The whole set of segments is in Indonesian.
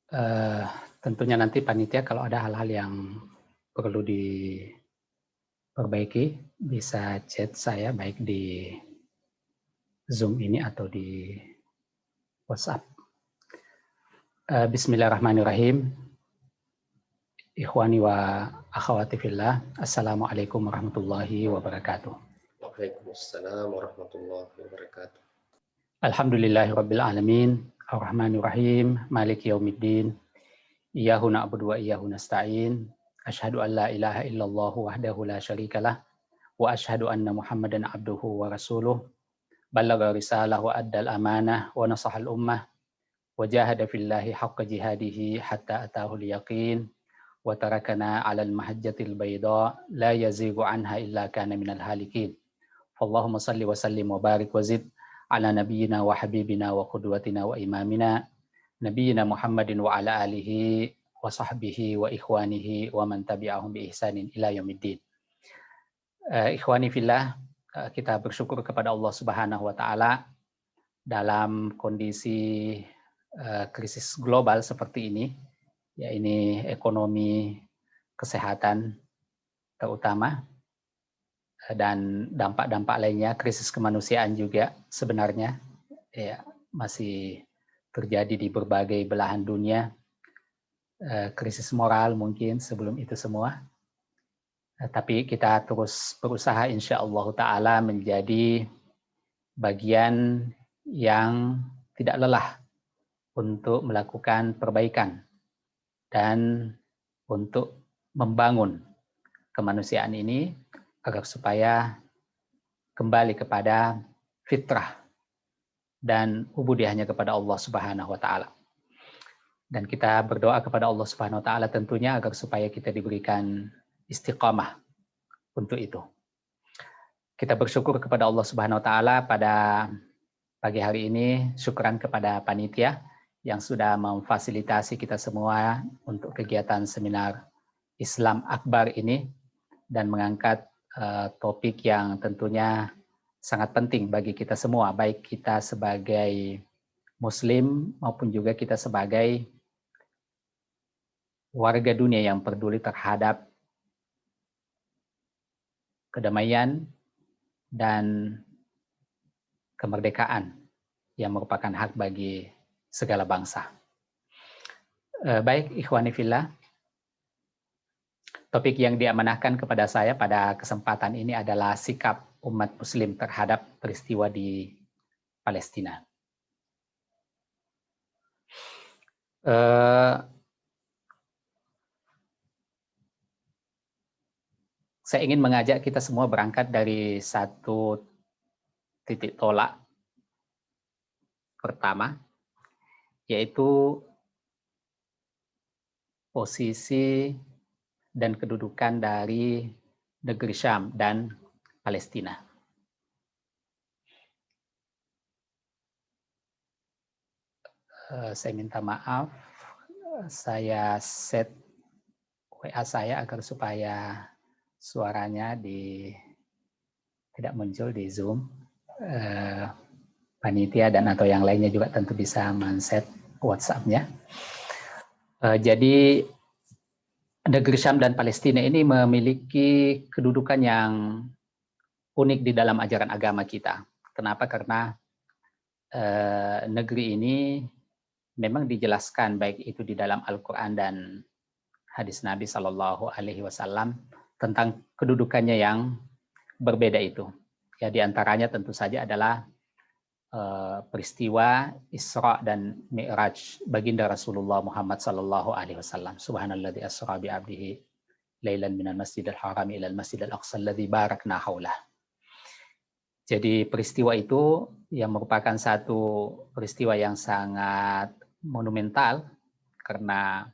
Eh, Tentunya nanti panitia kalau ada hal-hal yang perlu diperbaiki bisa chat saya baik di Zoom ini atau di WhatsApp. Bismillahirrahmanirrahim. Ikhwani wa akhwati fillah. Assalamualaikum warahmatullahi wabarakatuh. Waalaikumsalam warahmatullahi wabarakatuh. Alhamdulillahirabbil alamin. Arrahmanirrahim. Maliki yaumiddin. Iyyahu na'budu wa iyyahu nasta'in. Asyhadu an la ilaha illallah wahdahu la syarikalah wa asyhadu anna Muhammadan abduhu wa rasuluh. Ballagha risalah wa addal amanah wa nasahal ummah wa jahada fillahi haqqa jihadihi hatta atahul yaqin wa tarakana 'alal mahajjatil bayda la yazighu anha illa kana minal halikin. Allahumma salli wa sallim wa barik wa zid ala nabiyyina wa habibina wa qudwatina wa imamina nabiyyina Muhammadin wa ala alihi wa sahbihi wa ikhwanihi wa man tabi'ahum bi ihsanin ila yaumiddin. Ikhwani fillah, kita bersyukur kepada Allah Subhanahu wa taala dalam kondisi krisis global seperti ini, ya ini ekonomi, kesehatan terutama, dan dampak-dampak lainnya, krisis kemanusiaan juga sebenarnya ya masih terjadi di berbagai belahan dunia, krisis moral mungkin sebelum itu semua. Tapi kita terus berusaha insya Allah Ta'ala menjadi bagian yang tidak lelah untuk melakukan perbaikan dan untuk membangun kemanusiaan ini agar supaya kembali kepada fitrah dan ubudiyahnya kepada Allah Subhanahu wa taala. Dan kita berdoa kepada Allah Subhanahu wa taala tentunya agar supaya kita diberikan istiqamah untuk itu. Kita bersyukur kepada Allah Subhanahu wa taala pada pagi hari ini, syukran kepada panitia yang sudah memfasilitasi kita semua untuk kegiatan seminar Islam Akbar ini dan mengangkat topik yang tentunya sangat penting bagi kita semua, baik kita sebagai Muslim maupun juga kita sebagai warga dunia yang peduli terhadap kedamaian dan kemerdekaan yang merupakan hak bagi segala bangsa. Baik, ikhwani fillah, topik yang diamanahkan kepada saya pada kesempatan ini adalah sikap umat Muslim terhadap peristiwa di Palestina. Saya ingin mengajak kita semua berangkat dari satu titik tolak pertama, yaitu posisi dan kedudukan dari negeri Syam dan Palestina. Saya minta maaf, saya set WA saya agar supaya suaranya tidak muncul di Zoom. Panitia dan atau yang lainnya juga tentu bisa men-set WhatsApp-nya. Jadi negeri Syam dan Palestina ini memiliki kedudukan yang unik di dalam ajaran agama kita. Kenapa? Karena negeri ini memang dijelaskan baik itu di dalam Al-Quran dan hadis Nabi Shallallahu Alaihi Wasallam tentang kedudukannya yang berbeda itu. Ya, diantaranya tentu saja adalah peristiwa Isra dan Mi'raj baginda Rasulullah Muhammad Sallallahu Alaihi Wasallam. Subhanalladzi asra bi abdihi lailan minal masjidil haram ilal masjidil aqsa alladzi barakna haulah. Jadi peristiwa itu yang merupakan satu peristiwa yang sangat monumental karena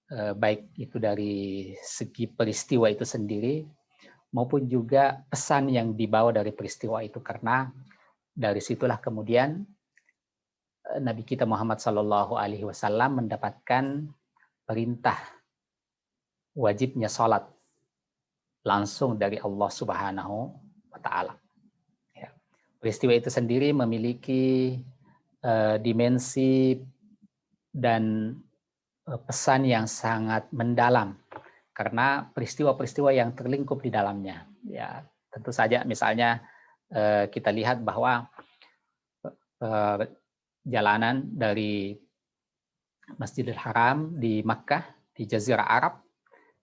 baik itu dari segi peristiwa itu sendiri maupun juga pesan yang dibawa dari peristiwa itu, karena dari situlah kemudian Nabi kita Muhammad Sallallahu Alaihi Wasallam mendapatkan perintah wajibnya sholat langsung dari Allah Subhanahu wa Ta'ala. Ya. Peristiwa itu sendiri memiliki dimensi dan pesan yang sangat mendalam karena peristiwa-peristiwa yang terlingkup di dalamnya. Ya, tentu saja misalnya kita lihat bahwa perjalanan dari Masjidil Haram di Makkah di Jazirah Arab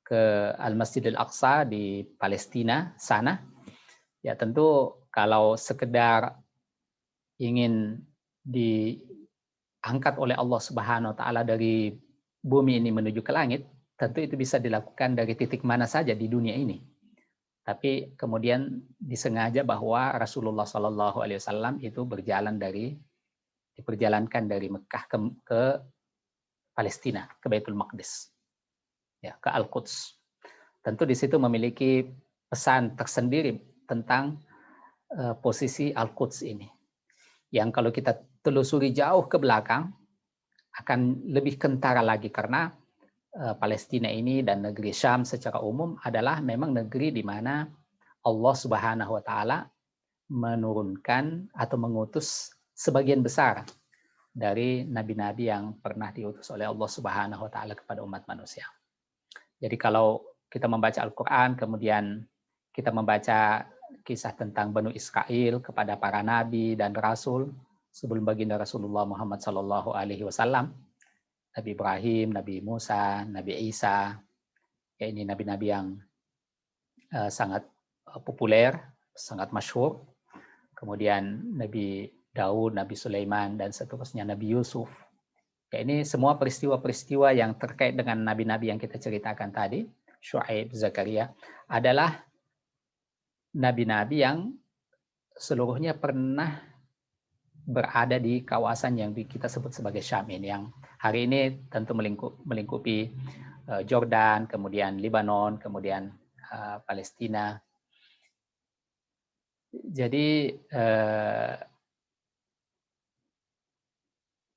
ke Al-Masjidil Aqsa di Palestina sana, ya tentu kalau sekedar ingin diangkat oleh Allah Subhanahu wa taala dari bumi ini menuju ke langit, tentu itu bisa dilakukan dari titik mana saja di dunia ini. Tapi kemudian disengaja bahwa Rasulullah Shallallahu Alaihi Wasallam itu diperjalankan dari Mekah ke Palestina, ke Baitul Maqdis, ya, ke Al-Quds. Tentu di situ memiliki pesan tersendiri tentang posisi Al-Quds ini, yang kalau kita telusuri jauh ke belakang akan lebih kentara lagi karena Palestina ini dan negeri Syam secara umum adalah memang negeri di mana Allah Subhanahu wa taala menurunkan atau mengutus sebagian besar dari nabi-nabi yang pernah diutus oleh Allah Subhanahu wa taala kepada umat manusia. Jadi kalau kita membaca Al-Qur'an kemudian kita membaca kisah tentang Banu Israil kepada para nabi dan rasul sebelum baginda Rasulullah Muhammad sallallahu alaihi wasallam, Nabi Ibrahim, Nabi Musa, Nabi Isa, ya ini nabi-nabi yang sangat populer, sangat masyhur. Kemudian Nabi Daud, Nabi Sulaiman, dan seterusnya, Nabi Yusuf. Ya, ini semua peristiwa-peristiwa yang terkait dengan nabi-nabi yang kita ceritakan tadi, Syuaib, Zakaria, adalah nabi-nabi yang seluruhnya pernah berada di kawasan yang kita sebut sebagai Syam ini, yang hari ini tentu melingkupi Jordan, kemudian Lebanon, kemudian Palestina. Jadi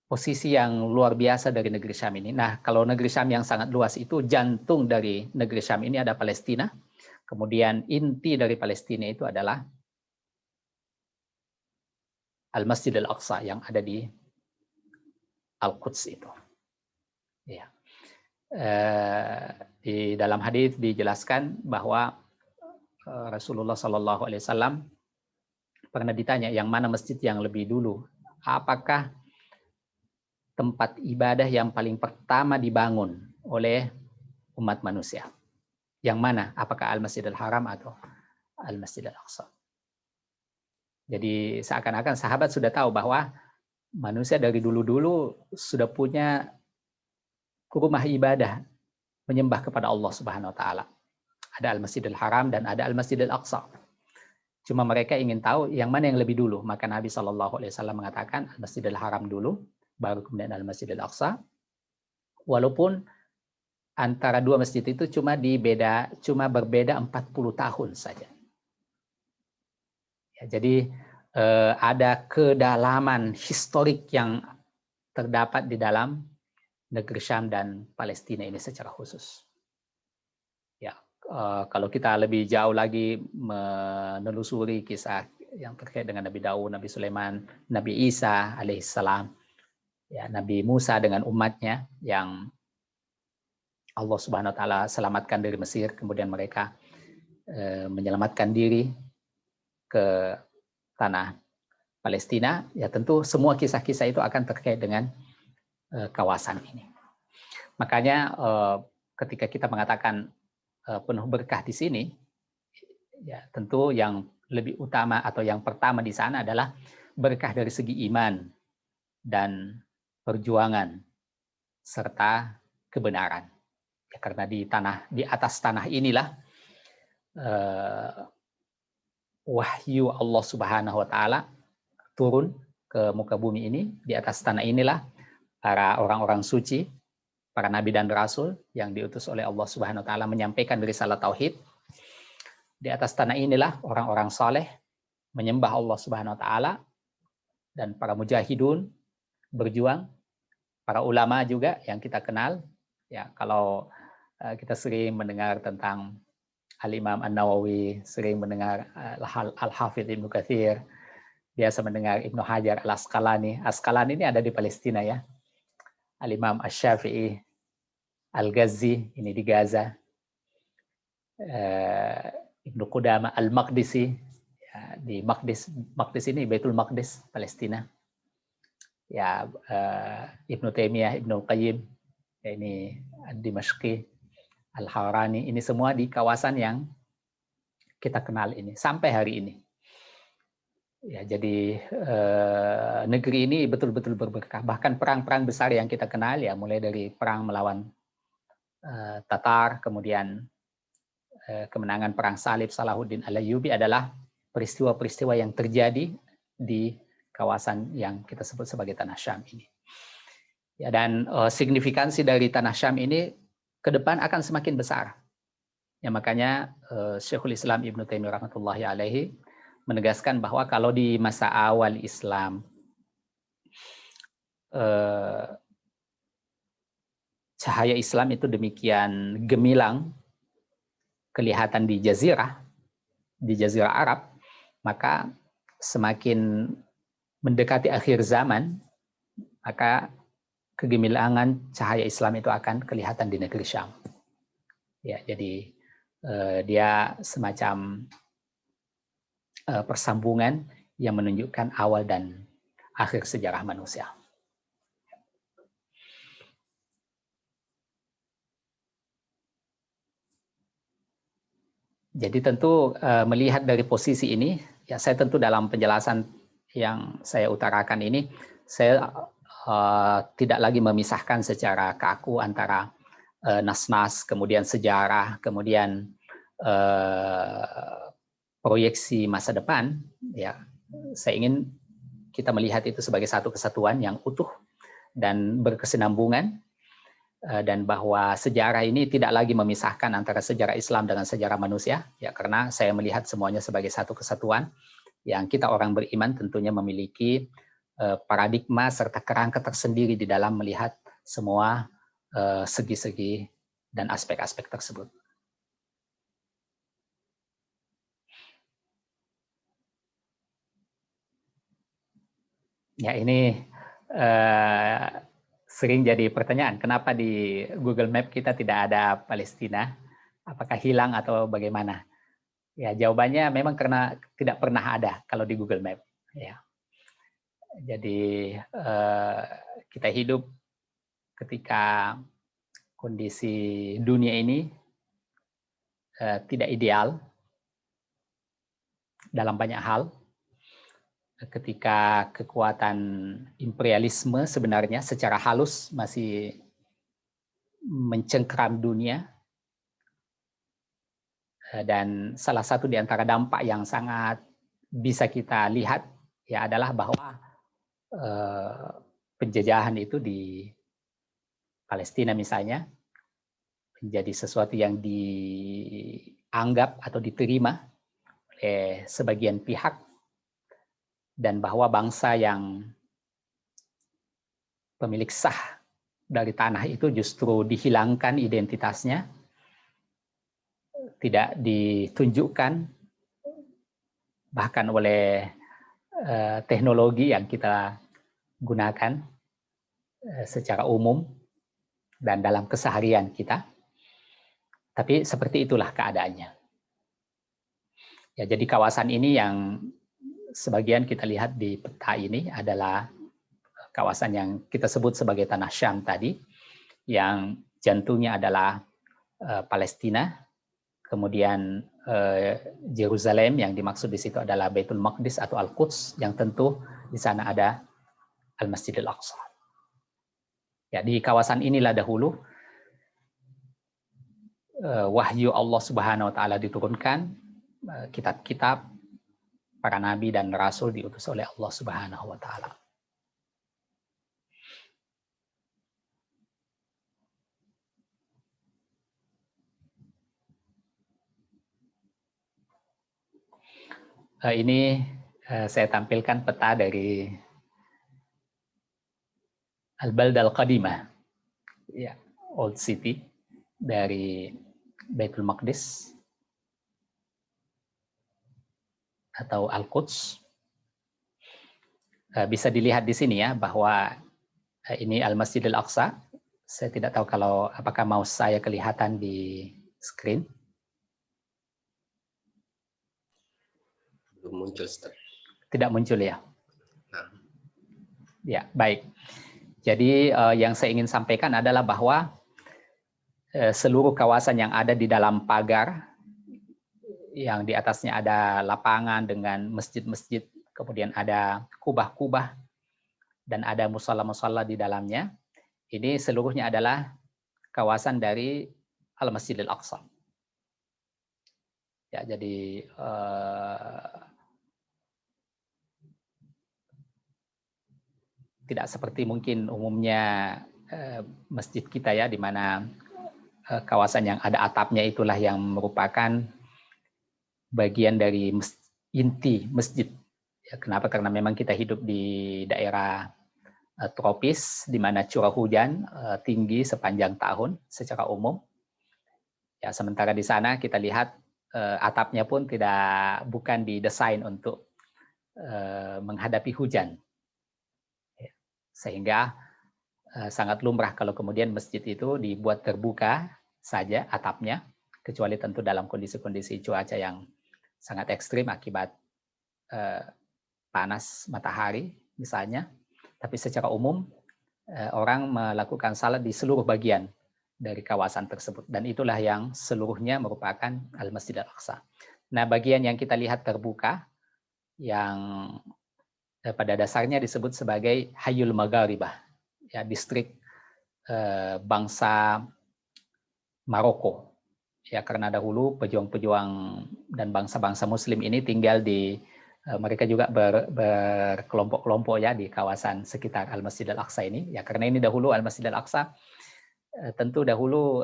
posisi yang luar biasa dari negeri Syam ini. Nah, kalau negeri Syam yang sangat luas itu, jantung dari negeri Syam ini ada Palestina. Kemudian inti dari Palestina itu adalah Al-Masjid Al-Aqsa yang ada di Al-Quds itu. Ya. Di dalam hadis dijelaskan bahwa Rasulullah Shallallahu Alaihi Wasallam pernah ditanya yang mana masjid yang lebih dulu, apakah tempat ibadah yang paling pertama dibangun oleh umat manusia, yang mana, apakah Al-Masjidil Haram atau Al-Masjidil Aqsa. Jadi seakan-akan sahabat sudah tahu bahwa manusia dari dulu-dulu sudah punya rumah ibadah menyembah kepada Allah Subhanahu wa taala. Ada Al-Masjidil Haram dan ada Al-Masjidil Aqsa. Cuma mereka ingin tahu yang mana yang lebih dulu. Maka Nabi Shallallahu Alaihi Wasallam mengatakan Al-Masjidil Haram dulu, baru kemudian Al-Masjidil Aqsa. Walaupun antara dua masjid itu cuma berbeda 40 tahun saja. Ya, jadi ada kedalaman historik yang terdapat di dalam negeri Syam dan Palestina ini secara khusus. Ya, kalau kita lebih jauh lagi menelusuri kisah yang terkait dengan Nabi Daud, Nabi Sulaiman, Nabi Isa alaihissalam, ya, Nabi Musa dengan umatnya yang Allah Subhanahu wa taala selamatkan dari Mesir, kemudian mereka menyelamatkan diri ke tanah Palestina, ya tentu semua kisah-kisah itu akan terkait dengan kawasan ini. Makanya ketika kita mengatakan penuh berkah di sini, ya tentu yang lebih utama atau yang pertama di sana adalah berkah dari segi iman dan perjuangan serta kebenaran. Ya, karena di atas tanah inilah wahyu Allah Subhanahu wa taala turun ke muka bumi ini. Di atas tanah inilah para orang-orang suci, para nabi dan rasul yang diutus oleh Allah Subhanahu wa taala menyampaikan risalah tauhid. Di atas tanah inilah orang-orang saleh menyembah Allah Subhanahu wa taala, dan para mujahidun berjuang, para ulama juga yang kita kenal. Ya, kalau kita sering mendengar tentang Al-Imam An-Nawawi, sering mendengar Al-Hafidh Ibnu Katsir, biasa mendengar Ibnu Hajar Al-Asqalani. Asqalani ini ada di Palestina ya. Al-Imam Asy-Syafi'i, Al-Ghazi, ini di Gaza, Ibnu Qudamah Al-Maqdisi, ya, di Maqdis ini Baitul Maqdis, Palestina. Ya, Ibnu Taimiyah, Ibnu Qayyim, ya, ini Dimashqi, Al-Harani, ini semua di kawasan yang kita kenal ini sampai hari ini. Ya, jadi negeri ini betul-betul berberkah. Bahkan perang-perang besar yang kita kenal, ya, mulai dari perang melawan Tatar, kemudian kemenangan perang salib Salahuddin Al-Ayyubi adalah peristiwa-peristiwa yang terjadi di kawasan yang kita sebut sebagai Tanah Syam ini. Ya, dan signifikansi dari Tanah Syam ini ke depan akan semakin besar. Ya, makanya Syekhul Islam Ibnu Taimiyah rahmatullahi alaihi menegaskan bahwa kalau di masa awal Islam cahaya Islam itu demikian gemilang kelihatan di Jazirah Arab, maka semakin mendekati akhir zaman, maka kegemilangan cahaya Islam itu akan kelihatan di negeri Syam. Ya, jadi dia semacam persambungan yang menunjukkan awal dan akhir sejarah manusia. Jadi tentu melihat dari posisi ini, ya saya tentu dalam penjelasan yang saya utarakan ini, saya tidak lagi memisahkan secara kaku antara nas-nas, kemudian sejarah, kemudian proyeksi masa depan. Ya, saya ingin kita melihat itu sebagai satu kesatuan yang utuh dan berkesinambungan, dan bahwa sejarah ini tidak lagi memisahkan antara sejarah Islam dengan sejarah manusia, ya, karena saya melihat semuanya sebagai satu kesatuan yang kita orang beriman tentunya memiliki paradigma serta kerangka tersendiri di dalam melihat semua segi-segi dan aspek-aspek tersebut. Ya, ini sering jadi pertanyaan, kenapa di Google Map kita tidak ada Palestina? Apakah hilang atau bagaimana? Ya, jawabannya memang karena tidak pernah ada kalau di Google Map. Ya. Jadi kita hidup ketika kondisi dunia ini tidak ideal dalam banyak hal. Ketika kekuatan imperialisme sebenarnya secara halus masih mencengkeram dunia, dan salah satu di antara dampak yang sangat bisa kita lihat, ya, adalah bahwa penjajahan itu di Palestina misalnya menjadi sesuatu yang dianggap atau diterima oleh sebagian pihak, dan bahwa bangsa yang pemilik sah dari tanah itu justru dihilangkan identitasnya, tidak ditunjukkan bahkan oleh teknologi yang kita gunakan secara umum dan dalam keseharian kita. Tapi seperti itulah keadaannya. Ya, jadi kawasan ini yang sebagian kita lihat di peta ini adalah kawasan yang kita sebut sebagai Tanah Syam tadi, yang jantungnya adalah Palestina, kemudian Yerusalem yang dimaksud di situ adalah Baitul Maqdis atau Al-Quds, yang tentu di sana ada Al-Masjidil Aqsa. Ya, di kawasan inilah dahulu wahyu Allah Subhanahu wa taala diturunkan, kitab-kitab, para nabi dan rasul diutus oleh Allah Subhanahu wa taala. Ini saya tampilkan peta dari Al-Baldah Al-Qadimah, ya, Old City dari Baitul Maqdis atau Al-Quds. Bisa dilihat di sini ya bahwa ini Al-Masjidil Aqsa Saya tidak tahu apakah mouse saya kelihatan di screen. Belum muncul, Ustaz. Tidak muncul ya? Nah. Ya, baik. Jadi yang saya ingin sampaikan adalah bahwa seluruh kawasan yang ada di dalam pagar, yang di atasnya ada lapangan dengan masjid-masjid, kemudian ada kubah-kubah, dan ada musala-musala di dalamnya, ini seluruhnya adalah kawasan dari Al-Masjidil Aqsa. Ya, jadi tidak seperti mungkin umumnya masjid kita ya, di mana kawasan yang ada atapnya itulah yang merupakan bagian dari inti masjid. Ya, kenapa? Karena memang kita hidup di daerah tropis, di mana curah hujan tinggi sepanjang tahun secara umum. Ya, sementara di sana kita lihat atapnya pun bukan didesain untuk menghadapi hujan. Ya, sehingga sangat lumrah kalau kemudian masjid itu dibuat terbuka saja atapnya, kecuali tentu dalam kondisi-kondisi cuaca yang sangat ekstrim akibat panas matahari misalnya. Tapi secara umum orang melakukan salat di seluruh bagian dari kawasan tersebut, dan itulah yang seluruhnya merupakan Al-Masjidil Aqsa. Nah, bagian yang kita lihat terbuka yang pada dasarnya disebut sebagai Hayul Magharibah, ya, distrik bangsa Maroko. Ya, karena dahulu pejuang-pejuang dan bangsa-bangsa Muslim ini tinggal mereka juga berkelompok-kelompok ya di kawasan sekitar Al-Masjidil Aqsa ini. Ya, karena ini dahulu Al-Masjidil Aqsa tentu dahulu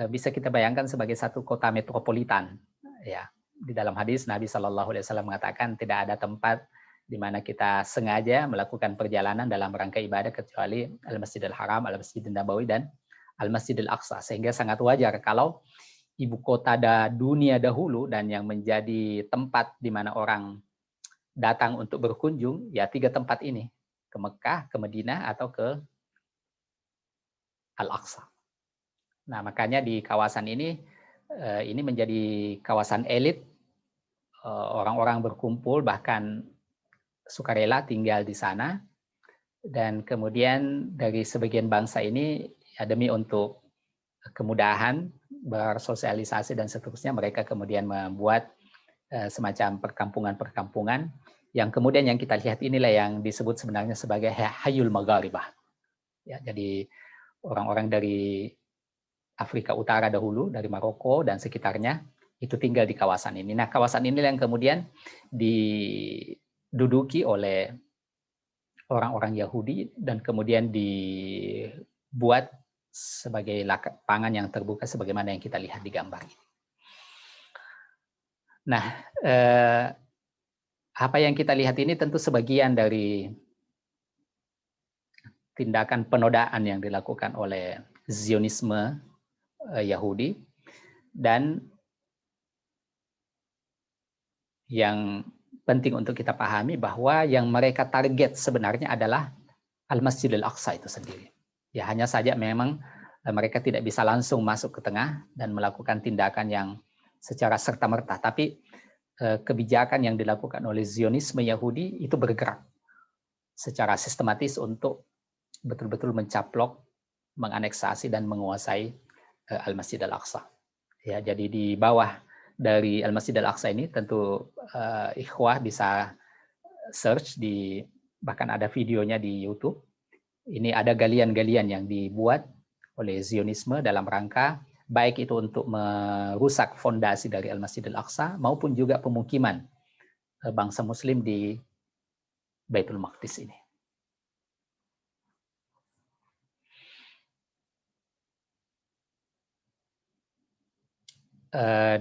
bisa kita bayangkan sebagai satu kota metropolitan. Ya, di dalam hadis Nabi Shallallahu Alaihi Wasallam mengatakan tidak ada tempat di mana kita sengaja melakukan perjalanan dalam rangka ibadah kecuali Al-Masjidil Haram, Al-Masjidil Nabawi, dan Al-Masjidil Aqsa. Sehingga sangat wajar kalau ibu kota dunia dahulu dan yang menjadi tempat di mana orang datang untuk berkunjung, ya 3 tempat ini, ke Mekah, ke Madinah, atau ke Al-Aqsa. Nah, makanya di kawasan ini menjadi kawasan elit, orang-orang berkumpul, bahkan sukarela tinggal di sana, dan kemudian dari sebagian bangsa ini ya, demi untuk kemudahan bersosialisasi dan seterusnya, mereka kemudian membuat semacam perkampungan-perkampungan yang kemudian yang kita lihat inilah yang disebut sebenarnya sebagai Hayul Magharibah. Ya, jadi orang-orang dari Afrika Utara dahulu, dari Maroko dan sekitarnya, itu tinggal di kawasan ini. Nah, kawasan ini yang kemudian diduduki oleh orang-orang Yahudi dan kemudian dibuat sebagai lapangan yang terbuka sebagaimana yang kita lihat di gambar ini. Nah, apa yang kita lihat ini tentu sebagian dari tindakan penodaan yang dilakukan oleh Zionisme Yahudi, dan yang penting untuk kita pahami bahwa yang mereka target sebenarnya adalah Al-Masjidil Aqsa itu sendiri. Ya, hanya saja memang mereka tidak bisa langsung masuk ke tengah dan melakukan tindakan yang secara serta-merta, tapi kebijakan yang dilakukan oleh Zionisme Yahudi itu bergerak secara sistematis untuk betul-betul mencaplok, menganeksasi dan menguasai Al-Masjidil Aqsa. Ya, jadi di bawah dari Al-Masjidil Aqsa ini tentu ikhwah bisa search bahkan ada videonya di YouTube. Ini ada galian-galian yang dibuat oleh Zionisme dalam rangka baik itu untuk merusak fondasi dari Al-Masjidil Aqsa maupun juga pemukiman bangsa Muslim di Baitul Maqdis ini.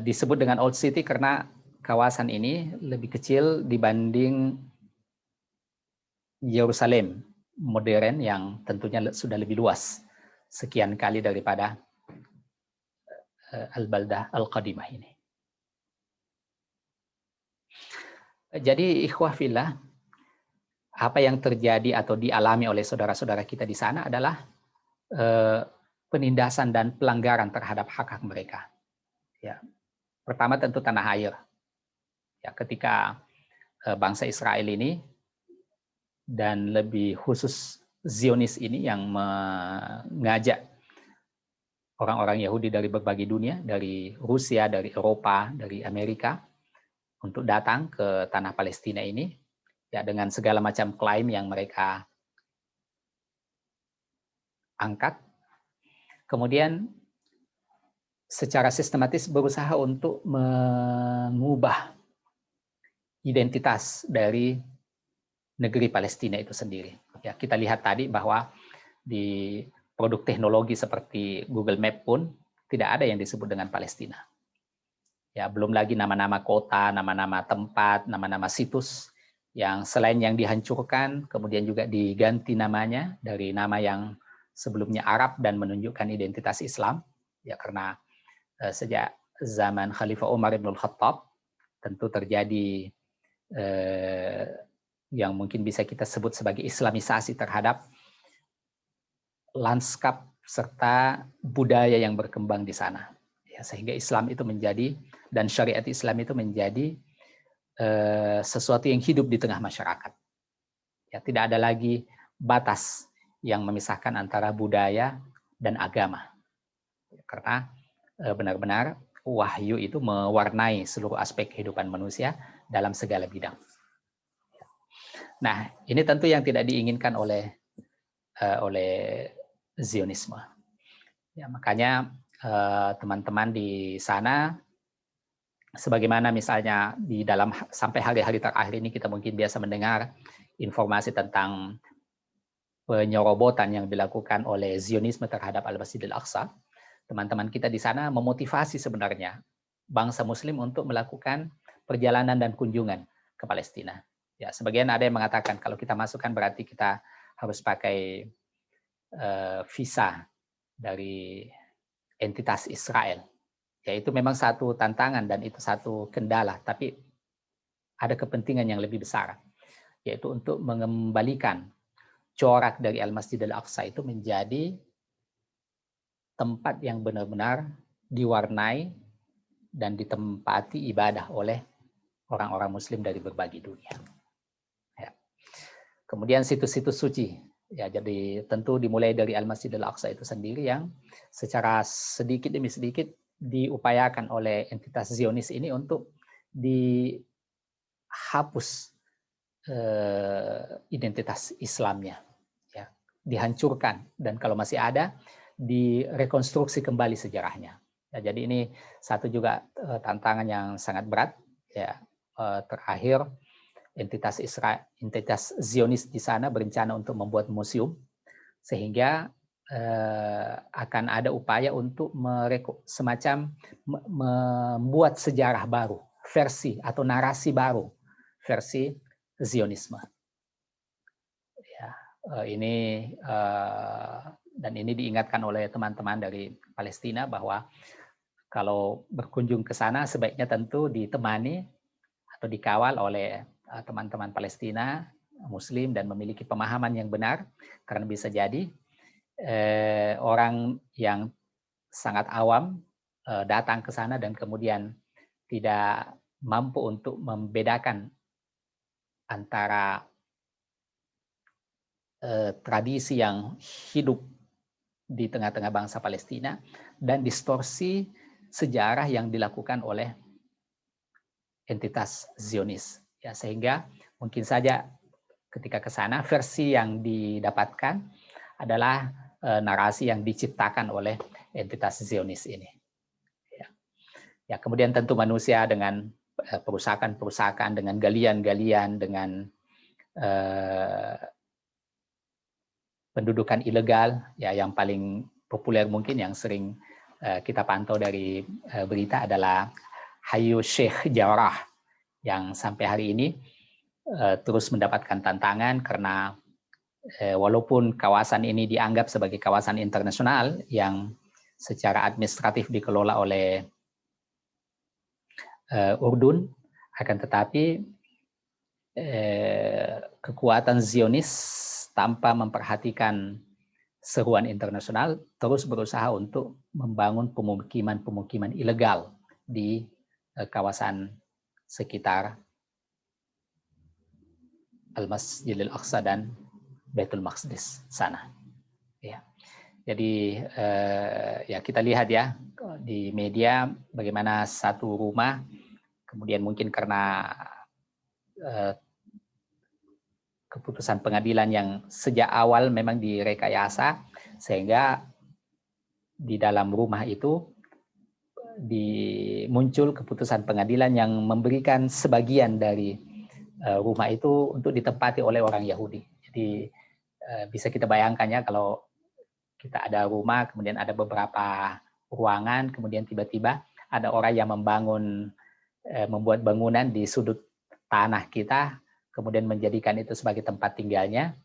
Disebut dengan Old City karena kawasan ini lebih kecil dibanding Yerusalem modern yang tentunya sudah lebih luas sekian kali daripada Al-Baldah Al-Qadimah ini. Jadi ikhwah fillah, apa yang terjadi atau dialami oleh saudara-saudara kita di sana adalah penindasan dan pelanggaran terhadap hak-hak mereka. Ya, pertama tentu tanah air. Ya, ketika bangsa Israel ini dan lebih khusus Zionis ini yang mengajak orang-orang Yahudi dari berbagai dunia, dari Rusia, dari Eropa, dari Amerika, untuk datang ke tanah Palestina ini, ya dengan segala macam klaim yang mereka angkat. Kemudian secara sistematis berusaha untuk mengubah identitas dari negeri Palestina itu sendiri. Ya, kita lihat tadi bahwa di produk teknologi seperti Google Map pun tidak ada yang disebut dengan Palestina. Ya, belum lagi nama-nama kota, nama-nama tempat, nama-nama situs yang selain yang dihancurkan, kemudian juga diganti namanya dari nama yang sebelumnya Arab dan menunjukkan identitas Islam. Ya, karena sejak zaman Khalifah Umar ibn Khattab tentu terjadi yang mungkin bisa kita sebut sebagai Islamisasi terhadap lanskap serta budaya yang berkembang di sana. Ya, sehingga Islam itu menjadi, dan syariat Islam itu menjadi sesuatu yang hidup di tengah masyarakat. Ya, tidak ada lagi batas yang memisahkan antara budaya dan agama. Karena benar-benar wahyu itu mewarnai seluruh aspek kehidupan manusia dalam segala bidang. Nah, ini tentu yang tidak diinginkan oleh Zionisme. Ya, makanya teman-teman di sana, sebagaimana misalnya di dalam sampai hari-hari terakhir ini kita mungkin biasa mendengar informasi tentang penyerobotan yang dilakukan oleh Zionisme terhadap Al-Masjidil Aqsa. Teman-teman kita di sana memotivasi sebenarnya bangsa Muslim untuk melakukan perjalanan dan kunjungan ke Palestina. Ya, sebagian ada yang mengatakan kalau kita masukkan berarti kita harus pakai visa dari entitas Israel. Ya, itu memang satu tantangan dan itu satu kendala, tapi ada kepentingan yang lebih besar, yaitu untuk mengembalikan corak dari Al-Masjidil Aqsa itu menjadi tempat yang benar-benar diwarnai dan ditempati ibadah oleh orang-orang Muslim dari berbagai dunia. Ya. Kemudian situs-situs suci, ya, jadi tentu dimulai dari Al-Masjidil Aqsa itu sendiri yang secara sedikit demi sedikit diupayakan oleh entitas Zionis ini untuk dihapus identitas Islamnya, ya, dihancurkan, dan kalau masih ada direkonstruksi kembali sejarahnya. Ya, jadi ini satu juga tantangan yang sangat berat. Ya, terakhir entitas Zionis di sana berencana untuk membuat museum, sehingga akan ada upaya untuk semacam membuat sejarah baru, versi atau narasi baru, versi Zionisme. Ya, dan ini diingatkan oleh teman-teman dari Palestina bahwa kalau berkunjung ke sana sebaiknya tentu ditemani atau dikawal oleh teman-teman Palestina Muslim dan memiliki pemahaman yang benar, karena bisa jadi orang yang sangat awam datang ke sana dan kemudian tidak mampu untuk membedakan antara tradisi yang hidup di tengah-tengah bangsa Palestina dan distorsi sejarah yang dilakukan oleh entitas Zionis. Ya, sehingga mungkin saja ketika ke sana versi yang didapatkan adalah narasi yang diciptakan oleh entitas Zionis ini. Ya, kemudian tentu manusia dengan perusakan-perusakan, dengan galian-galian, dengan pendudukan ilegal, ya, yang paling populer mungkin yang sering kita pantau dari berita adalah Hayu Sheikh Jarrah, yang sampai hari ini terus mendapatkan tantangan karena walaupun kawasan ini dianggap sebagai kawasan internasional yang secara administratif dikelola oleh Urdun, akan tetapi kekuatan Zionis tanpa memperhatikan seruan internasional terus berusaha untuk membangun pemukiman-pemukiman ilegal di kawasan sekitar Al-Masjidil Aqsa dan Baitul Maqdis sana. Ya. Jadi ya kita lihat ya di media bagaimana satu rumah kemudian mungkin karena keputusan pengadilan yang sejak awal memang direkayasa sehingga di dalam rumah itu muncul keputusan pengadilan yang memberikan sebagian dari rumah itu untuk ditempati oleh orang Yahudi. Jadi bisa kita bayangkan ya kalau kita ada rumah kemudian ada beberapa ruangan kemudian tiba-tiba ada orang yang membuat bangunan di sudut tanah kita kemudian menjadikan itu sebagai tempat tinggalnya,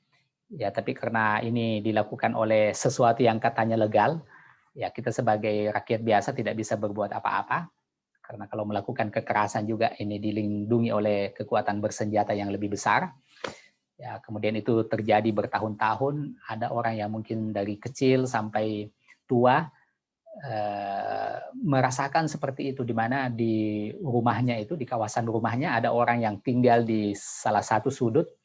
ya tapi karena ini dilakukan oleh sesuatu yang katanya legal, ya kita sebagai rakyat biasa tidak bisa berbuat apa-apa, karena kalau melakukan kekerasan juga ini dilindungi oleh kekuatan bersenjata yang lebih besar, ya kemudian itu terjadi bertahun-tahun, ada orang yang mungkin dari kecil sampai tua merasakan seperti itu, di mana di rumahnya itu, di kawasan rumahnya ada orang yang tinggal di salah satu sudut,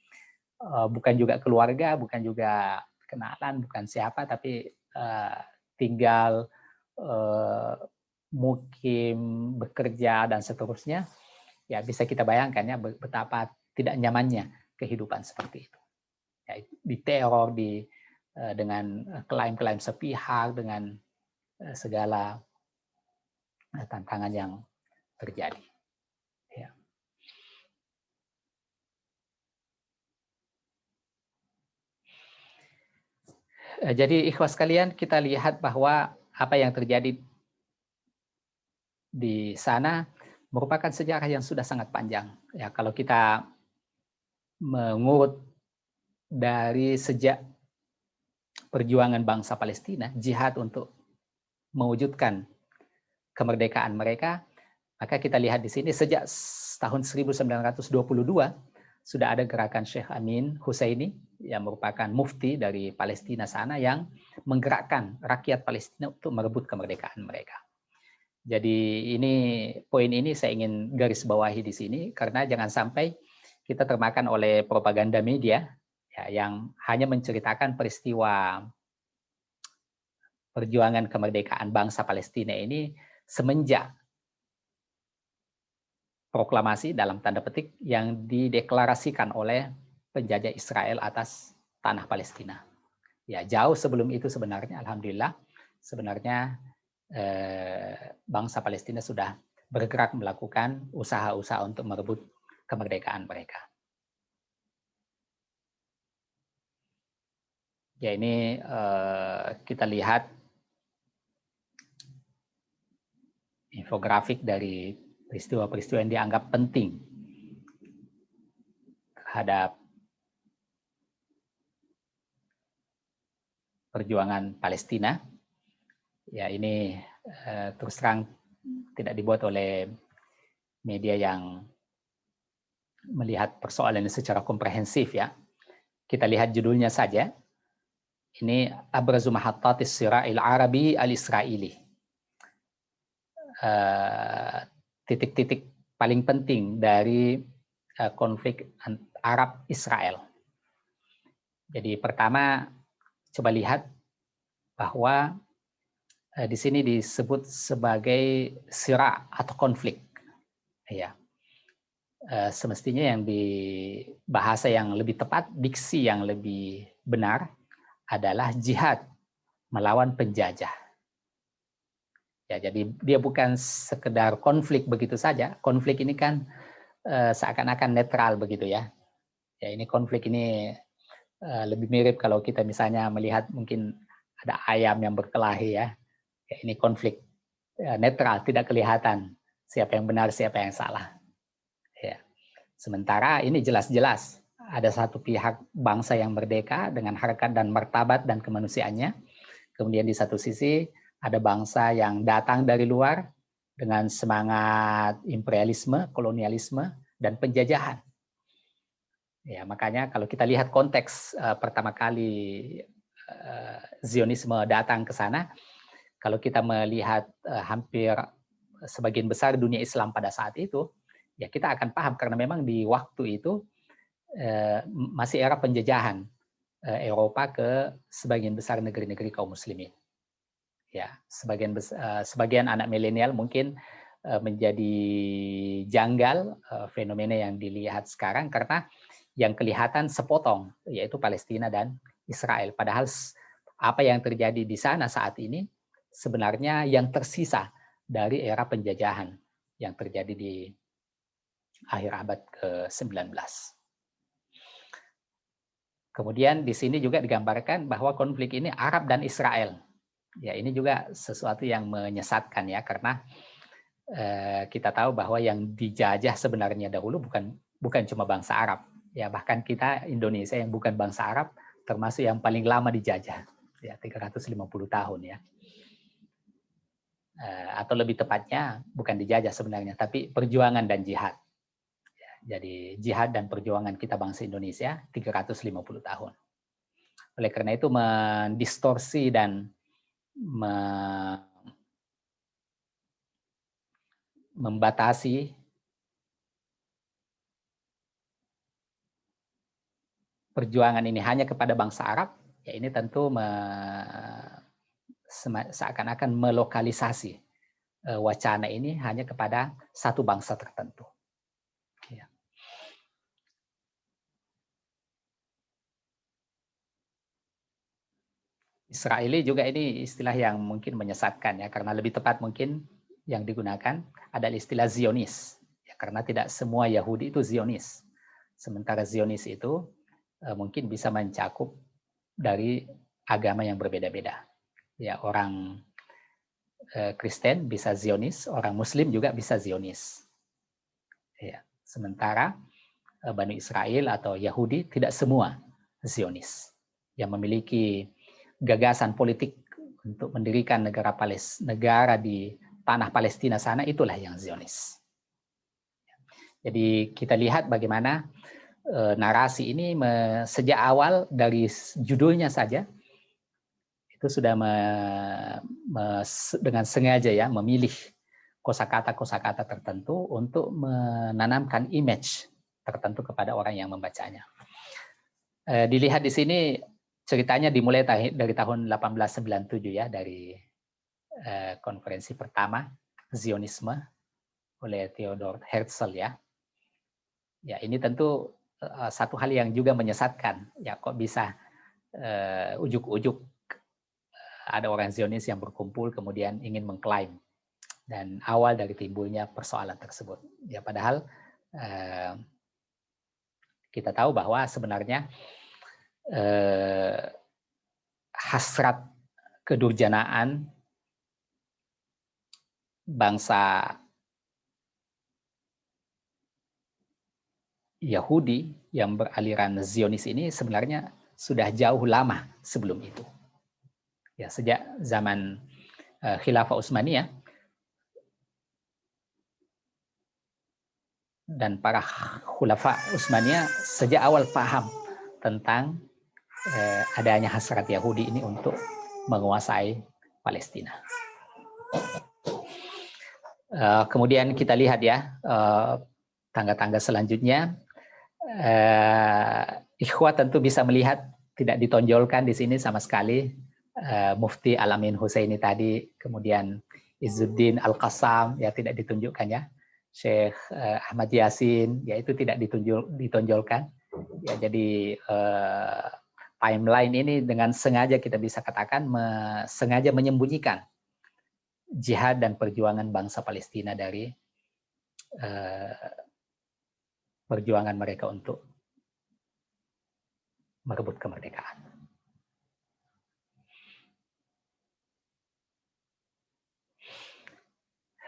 bukan juga keluarga, bukan juga kenalan, bukan siapa, tapi tinggal mukim, bekerja dan seterusnya. Ya bisa kita bayangkan ya betapa tidak nyamannya kehidupan seperti itu. Ya, diteror dengan klaim-klaim sepihak, dengan segala tantangan yang terjadi. Ya. Jadi ikhwas sekalian, kita lihat bahwa apa yang terjadi di sana merupakan sejarah yang sudah sangat panjang. Ya, kalau kita mengurut dari sejak perjuangan bangsa Palestina, jihad untuk mewujudkan kemerdekaan mereka, maka kita lihat di sini sejak tahun 1922 sudah ada gerakan Syekh Amin Husseini yang merupakan mufti dari Palestina sana yang menggerakkan rakyat Palestina untuk merebut kemerdekaan mereka. Jadi poin ini saya ingin garis bawahi di sini karena jangan sampai kita termakan oleh propaganda media ya, yang hanya menceritakan peristiwa perjuangan kemerdekaan bangsa Palestina ini semenjak proklamasi dalam tanda petik yang dideklarasikan oleh penjajah Israel atas tanah Palestina. Ya, jauh sebelum itu sebenarnya, alhamdulillah, sebenarnya bangsa Palestina sudah bergerak melakukan usaha-usaha untuk merebut kemerdekaan mereka. Ya, ini kita lihat infografik dari peristiwa-peristiwa yang dianggap penting terhadap perjuangan Palestina. Ya, ini terus terang tidak dibuat oleh media yang melihat persoalan ini secara komprehensif ya. Kita lihat judulnya saja. Ini Abrazu Mahattatis Sira'il Arabi Al-Israili. Titik-titik paling penting dari konflik Arab-Israel. Jadi pertama, coba lihat bahwa di sini disebut sebagai sira atau konflik. Ya. Semestinya yang di bahasa yang lebih tepat, diksi yang lebih benar adalah jihad melawan penjajah. Ya, jadi dia bukan sekedar konflik begitu saja. Konflik ini kan seakan-akan netral begitu ya. Ya, ini konflik ini lebih mirip kalau kita misalnya melihat mungkin ada ayam yang berkelahi ya. Ya, ini konflik netral, tidak kelihatan siapa yang benar, siapa yang salah. Ya. Sementara ini jelas-jelas ada satu pihak bangsa yang merdeka dengan harkat dan martabat dan kemanusiaannya. Kemudian di satu sisi ada bangsa yang datang dari luar dengan semangat imperialisme, kolonialisme, dan penjajahan. Ya, makanya kalau kita lihat konteks pertama kali Zionisme datang ke sana, kalau kita melihat hampir sebagian besar dunia Islam pada saat itu, ya kita akan paham karena memang di waktu itu masih era penjajahan Eropa ke sebagian besar negeri-negeri kaum muslimin. Ya, sebagian anak milenial mungkin menjadi janggal fenomena yang dilihat sekarang karena yang kelihatan sepotong yaitu Palestina dan Israel. Padahal apa yang terjadi di sana saat ini sebenarnya yang tersisa dari era penjajahan yang terjadi di akhir abad ke-19. Kemudian di sini juga digambarkan bahwa konflik ini Arab dan Israel. Ya, ini juga sesuatu yang menyesatkan ya, karena kita tahu bahwa yang dijajah sebenarnya dahulu bukan cuma bangsa Arab. Ya, bahkan kita Indonesia yang bukan bangsa Arab termasuk yang paling lama dijajah. Ya, 350 tahun ya. Atau lebih tepatnya bukan dijajah sebenarnya, tapi perjuangan dan jihad. Jadi jihad dan perjuangan kita bangsa Indonesia 350 tahun. Oleh karena itu mendistorsi dan membatasi perjuangan ini hanya kepada bangsa Arab, ya ini tentu seakan-akan melokalisasi wacana ini hanya kepada satu bangsa tertentu. Ya. Israeli juga ini istilah yang mungkin menyesatkan ya, karena lebih tepat mungkin yang digunakan adalah istilah Zionis, ya, karena tidak semua Yahudi itu Zionis. Sementara Zionis itu mungkin bisa mencakup dari agama yang berbeda-beda. Ya, orang Kristen bisa Zionis, orang Muslim juga bisa Zionis. Ya, sementara Bani Israel atau Yahudi tidak semua Zionis. Yang memiliki gagasan politik untuk mendirikan negara di tanah Palestina sana, itulah yang Zionis. Jadi kita lihat bagaimana narasi ini sejak awal dari judulnya saja itu sudah dengan sengaja ya memilih kosakata tertentu untuk menanamkan image tertentu kepada orang yang membacanya. Dilihat di sini ceritanya dimulai dari tahun 1897 ya, dari konferensi pertama Zionisme oleh Theodor Herzl ya. Ya, ini tentu satu hal yang juga menyesatkan. Ya, kok bisa ujuk-ujuk ada orang Zionis yang berkumpul kemudian ingin mengklaim, dan awal dari timbulnya persoalan tersebut. Ya, padahal kita tahu bahwa sebenarnya hasrat kedurjanaan bangsa Yahudi yang beraliran Zionis ini sebenarnya sudah jauh lama sebelum itu. Ya, sejak zaman Khilafah Utsmaniyah dan para khulafa Utsmaniyah sejak awal paham tentang adanya hasrat Yahudi ini untuk menguasai Palestina. Kemudian kita lihat ya tangga-tangga selanjutnya. Ikhwah tentu bisa melihat tidak ditonjolkan di sini sama sekali Mufti Alamin Husaini tadi, kemudian Izzuddin Al-Qassam ya tidak ditunjukkan ya, Syekh Ahmad Yasin ya itu tidak ditonjolkan ya. Jadi timeline ini dengan sengaja kita bisa katakan sengaja menyembunyikan jihad dan perjuangan bangsa Palestina dari perjuangan mereka untuk merebut kemerdekaan.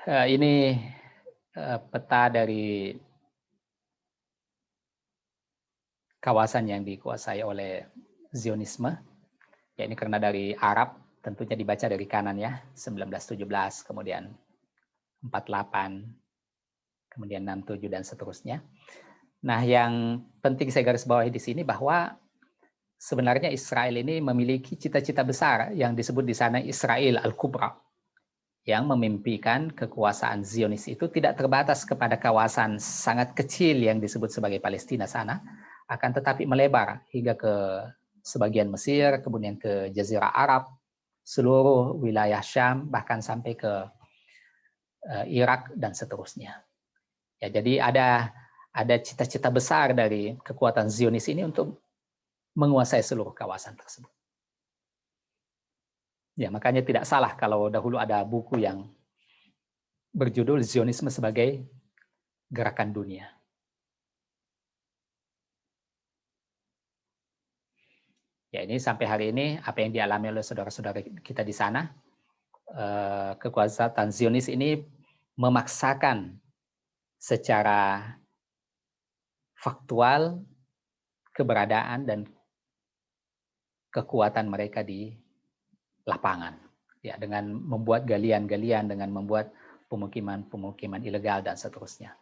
Ini peta dari kawasan yang dikuasai oleh Zionisme. Ya, ini karena dari Arab, tentunya dibaca dari kanan ya, 1917, kemudian 48, kemudian 67 dan seterusnya. Nah, yang penting saya garis bawahi di sini bahwa sebenarnya Israel ini memiliki cita-cita besar yang disebut di sana Israel Al-Kubra, yang memimpikan kekuasaan Zionis itu tidak terbatas kepada kawasan sangat kecil yang disebut sebagai Palestina sana, akan tetapi melebar hingga ke sebagian Mesir, kemudian ke Jazirah Arab, seluruh wilayah Syam, bahkan sampai ke Irak dan seterusnya. Ya, jadi ada cita-cita besar dari kekuatan Zionis ini untuk menguasai seluruh kawasan tersebut. Ya, makanya tidak salah kalau dahulu ada buku yang berjudul Zionisme sebagai Gerakan Dunia. Ya, ini sampai hari ini apa yang dialami oleh saudara-saudara kita di sana, kekuasaan Zionis ini memaksakan secara faktual keberadaan dan kekuatan mereka di lapangan. Ya, dengan membuat galian-galian, dengan membuat pemukiman-pemukiman ilegal dan seterusnya.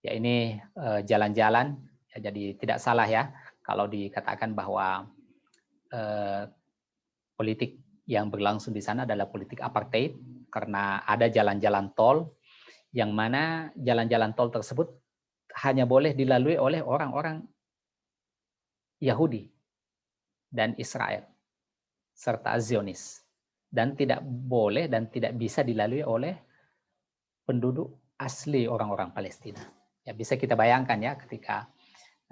Ya, ini jalan-jalan, ya, jadi tidak salah ya kalau dikatakan bahwa politik yang berlangsung di sana adalah politik apartheid, karena ada jalan-jalan tol yang mana jalan-jalan tol tersebut hanya boleh dilalui oleh orang-orang Yahudi dan Israel serta Zionis, dan tidak boleh dan tidak bisa dilalui oleh penduduk asli orang-orang Palestina. Ya, bisa kita bayangkan ya, ketika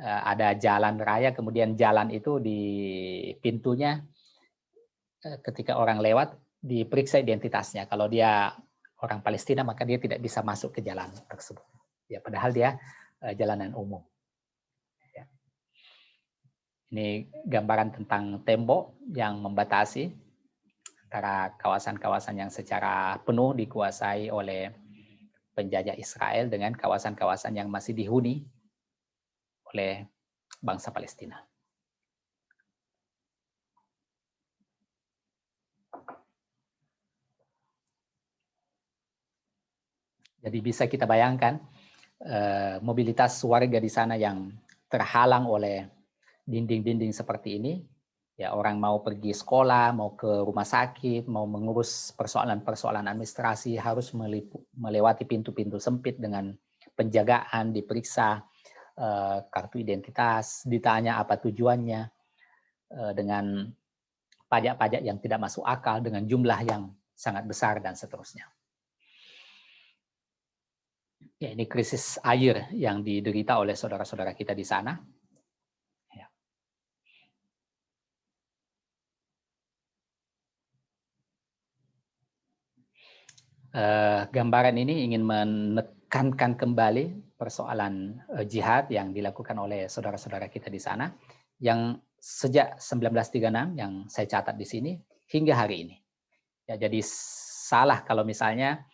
ada jalan raya, kemudian jalan itu di pintunya ketika orang lewat diperiksa identitasnya. Kalau dia orang Palestina maka dia tidak bisa masuk ke jalan tersebut. Ya, padahal dia jalanan umum. Ya. Ini gambaran tentang tembok yang membatasi antara kawasan-kawasan yang secara penuh dikuasai oleh penjajah Israel dengan kawasan-kawasan yang masih dihuni oleh bangsa Palestina. Jadi bisa kita bayangkan mobilitas warga di sana yang terhalang oleh dinding-dinding seperti ini. Ya, orang mau pergi sekolah, mau ke rumah sakit, mau mengurus persoalan-persoalan administrasi harus melewati pintu-pintu sempit dengan penjagaan, diperiksa kartu identitas, ditanya apa tujuannya, dengan pajak-pajak yang tidak masuk akal, dengan jumlah yang sangat besar dan seterusnya. Ya, ini krisis air yang diderita oleh saudara-saudara kita di sana. Ya. Gambaran ini ingin menekankan kembali persoalan jihad yang dilakukan oleh saudara-saudara kita di sana, yang sejak 1936 yang saya catat di sini hingga hari ini. Ya, jadi salah kalau misalnya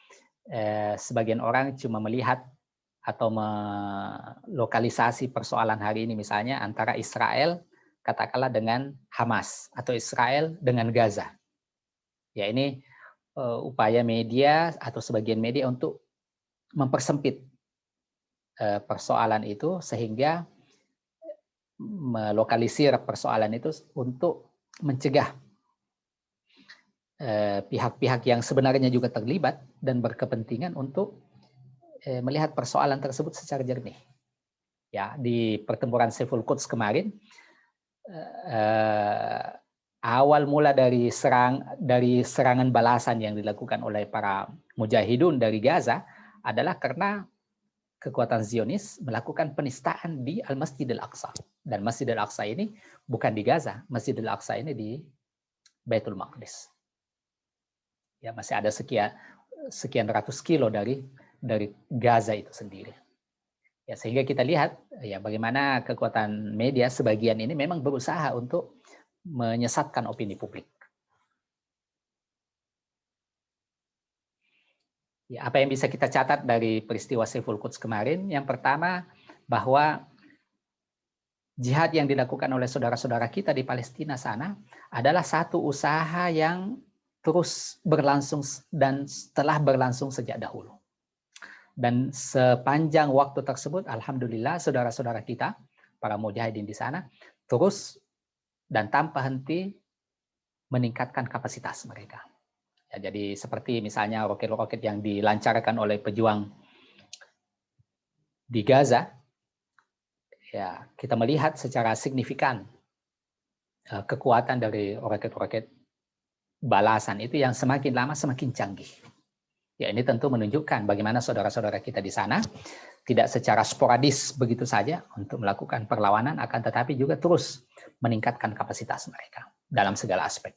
sebagian orang cuma melihat atau melokalisasi persoalan hari ini misalnya antara Israel katakanlah dengan Hamas atau Israel dengan Gaza. Ya, ini upaya media atau sebagian media untuk mempersempit persoalan itu sehingga melokalisir persoalan itu untuk mencegah pihak-pihak yang sebenarnya juga terlibat dan berkepentingan untuk melihat persoalan tersebut secara jernih. Ya, di pertempuran Saiful Quds kemarin, awal mula dari serangan balasan yang dilakukan oleh para mujahidun dari Gaza adalah karena kekuatan Zionis melakukan penistaan di Al-Masjid Al-Aqsa. Dan Masjid Al-Aqsa ini bukan di Gaza, Masjid Al-Aqsa ini di Baitul Maqdis. Ya, masih ada sekian ratus kilo dari Gaza itu sendiri. Ya, sehingga kita lihat ya bagaimana kekuatan media sebagian ini memang berusaha untuk menyesatkan opini publik. Ya, apa yang bisa kita catat dari peristiwa Saiful Quds kemarin? Yang pertama, bahwa jihad yang dilakukan oleh saudara-saudara kita di Palestina sana adalah satu usaha yang terus berlangsung dan telah berlangsung sejak dahulu. Dan sepanjang waktu tersebut, alhamdulillah saudara-saudara kita, para mujahidin di sana, terus dan tanpa henti meningkatkan kapasitas mereka. Ya, jadi seperti misalnya roket-roket yang dilancarkan oleh pejuang di Gaza, ya kita melihat secara signifikan kekuatan dari roket-roket balasan itu yang semakin lama semakin canggih. Ya, ini tentu menunjukkan bagaimana saudara-saudara kita di sana tidak secara sporadis begitu saja untuk melakukan perlawanan, akan tetapi juga terus meningkatkan kapasitas mereka dalam segala aspek.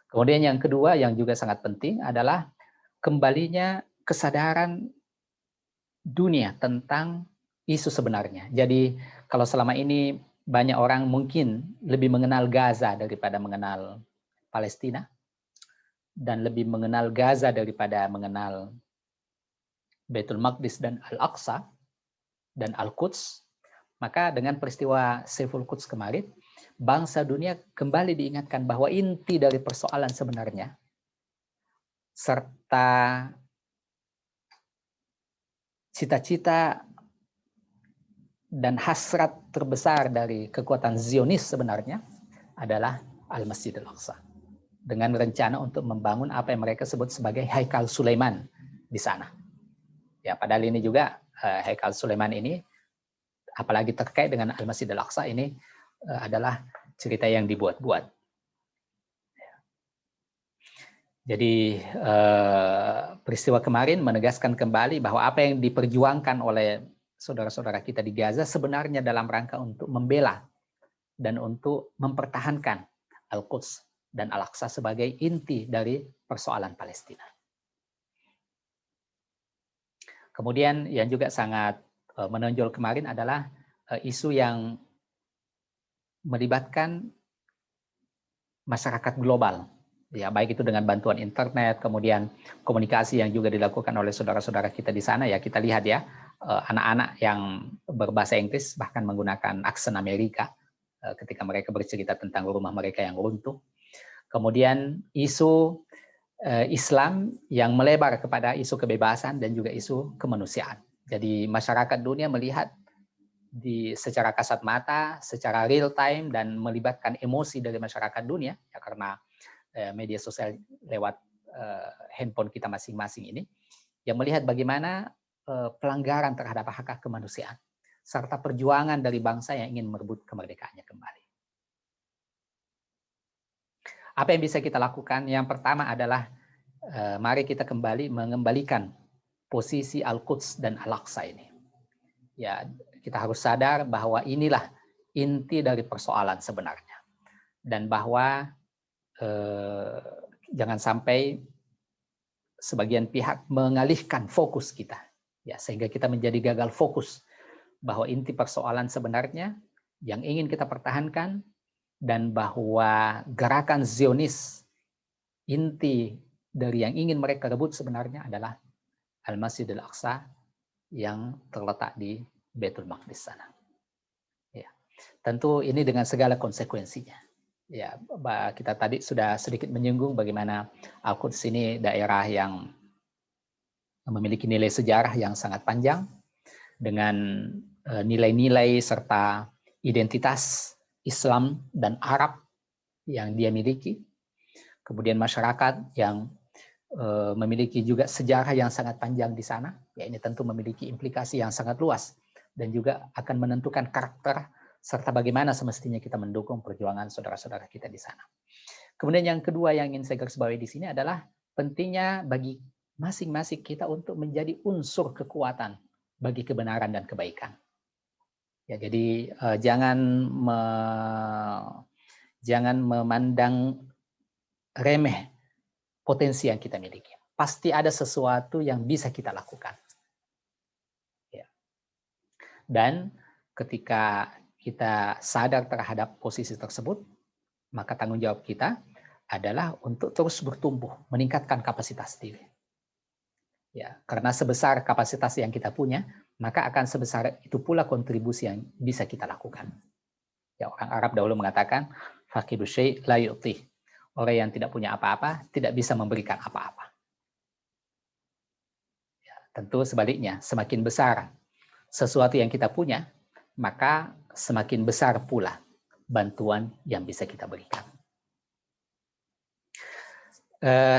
Kemudian yang kedua yang juga sangat penting adalah kembalinya kesadaran dunia tentang isu sebenarnya. Jadi kalau selama ini banyak orang mungkin lebih mengenal Gaza daripada mengenal Palestina, dan lebih mengenal Gaza daripada mengenal Baitul Maqdis dan Al-Aqsa dan Al-Quds, maka dengan peristiwa Saiful Quds kemarin, bangsa dunia kembali diingatkan bahwa inti dari persoalan sebenarnya serta cita-cita dan hasrat terbesar dari kekuatan Zionis sebenarnya adalah Al-Masjidil Aqsa, dengan rencana untuk membangun apa yang mereka sebut sebagai Haikal Sulaiman di sana. Ya, padahal ini juga Haikal Sulaiman ini, apalagi terkait dengan Al-Masjidil Aqsa ini adalah cerita yang dibuat-buat. Jadi peristiwa kemarin menegaskan kembali bahwa apa yang diperjuangkan oleh saudara-saudara kita di Gaza sebenarnya dalam rangka untuk membela dan untuk mempertahankan Al-Quds dan Al-Aqsa sebagai inti dari persoalan Palestina. Kemudian yang juga sangat menonjol kemarin adalah isu yang melibatkan masyarakat global. Ya, baik itu dengan bantuan internet, kemudian komunikasi yang juga dilakukan oleh saudara-saudara kita di sana. Ya, kita lihat ya, anak-anak yang berbahasa Inggris bahkan menggunakan aksen Amerika ketika mereka bercerita tentang rumah mereka yang runtuh. Kemudian isu Islam yang melebar kepada isu kebebasan dan juga isu kemanusiaan. Jadi masyarakat dunia melihat secara kasat mata, secara real time, dan melibatkan emosi dari masyarakat dunia, ya, karena media sosial lewat handphone kita masing-masing ini, yang melihat bagaimana pelanggaran terhadap hak-hak kemanusiaan, serta perjuangan dari bangsa yang ingin merebut kemerdekaannya kembali. Apa yang bisa kita lakukan? Yang pertama adalah mari kita kembali mengembalikan posisi Al-Quds dan Al-Aqsa ini. Ya, kita harus sadar bahwa inilah inti dari persoalan sebenarnya, dan bahwa jangan sampai sebagian pihak mengalihkan fokus kita, ya, sehingga kita menjadi gagal fokus bahwa inti persoalan sebenarnya yang ingin kita pertahankan, dan bahwa gerakan Zionis inti dari yang ingin mereka rebut sebenarnya adalah Al-Masjidil Aqsa yang terletak di Baitul Maqdis sana. Ya, tentu ini dengan segala konsekuensinya. Ya, kita tadi sudah sedikit menyinggung bagaimana Al-Quds ini daerah yang memiliki nilai sejarah yang sangat panjang dengan nilai-nilai serta identitas Islam dan Arab yang dia miliki. Kemudian masyarakat yang memiliki juga sejarah yang sangat panjang di sana. Ya, ini tentu memiliki implikasi yang sangat luas dan juga akan menentukan karakter serta bagaimana semestinya kita mendukung perjuangan saudara-saudara kita di sana. Kemudian yang kedua yang ingin saya garis bawahi di sini adalah pentingnya bagi masing-masing kita untuk menjadi unsur kekuatan bagi kebenaran dan kebaikan. Ya, jadi jangan memandang remeh potensi yang kita miliki. Pasti ada sesuatu yang bisa kita lakukan. Ya. Dan ketika kita sadar terhadap posisi tersebut, maka tanggung jawab kita adalah untuk terus bertumbuh, meningkatkan kapasitas diri. Ya, karena sebesar kapasitas yang kita punya, maka akan sebesar itu pula kontribusi yang bisa kita lakukan. Ya, orang Arab dahulu mengatakan, faqidu syai' la yu'ti. Orang yang tidak punya apa-apa tidak bisa memberikan apa-apa. Ya, tentu sebaliknya, semakin besar sesuatu yang kita punya, maka semakin besar pula bantuan yang bisa kita berikan.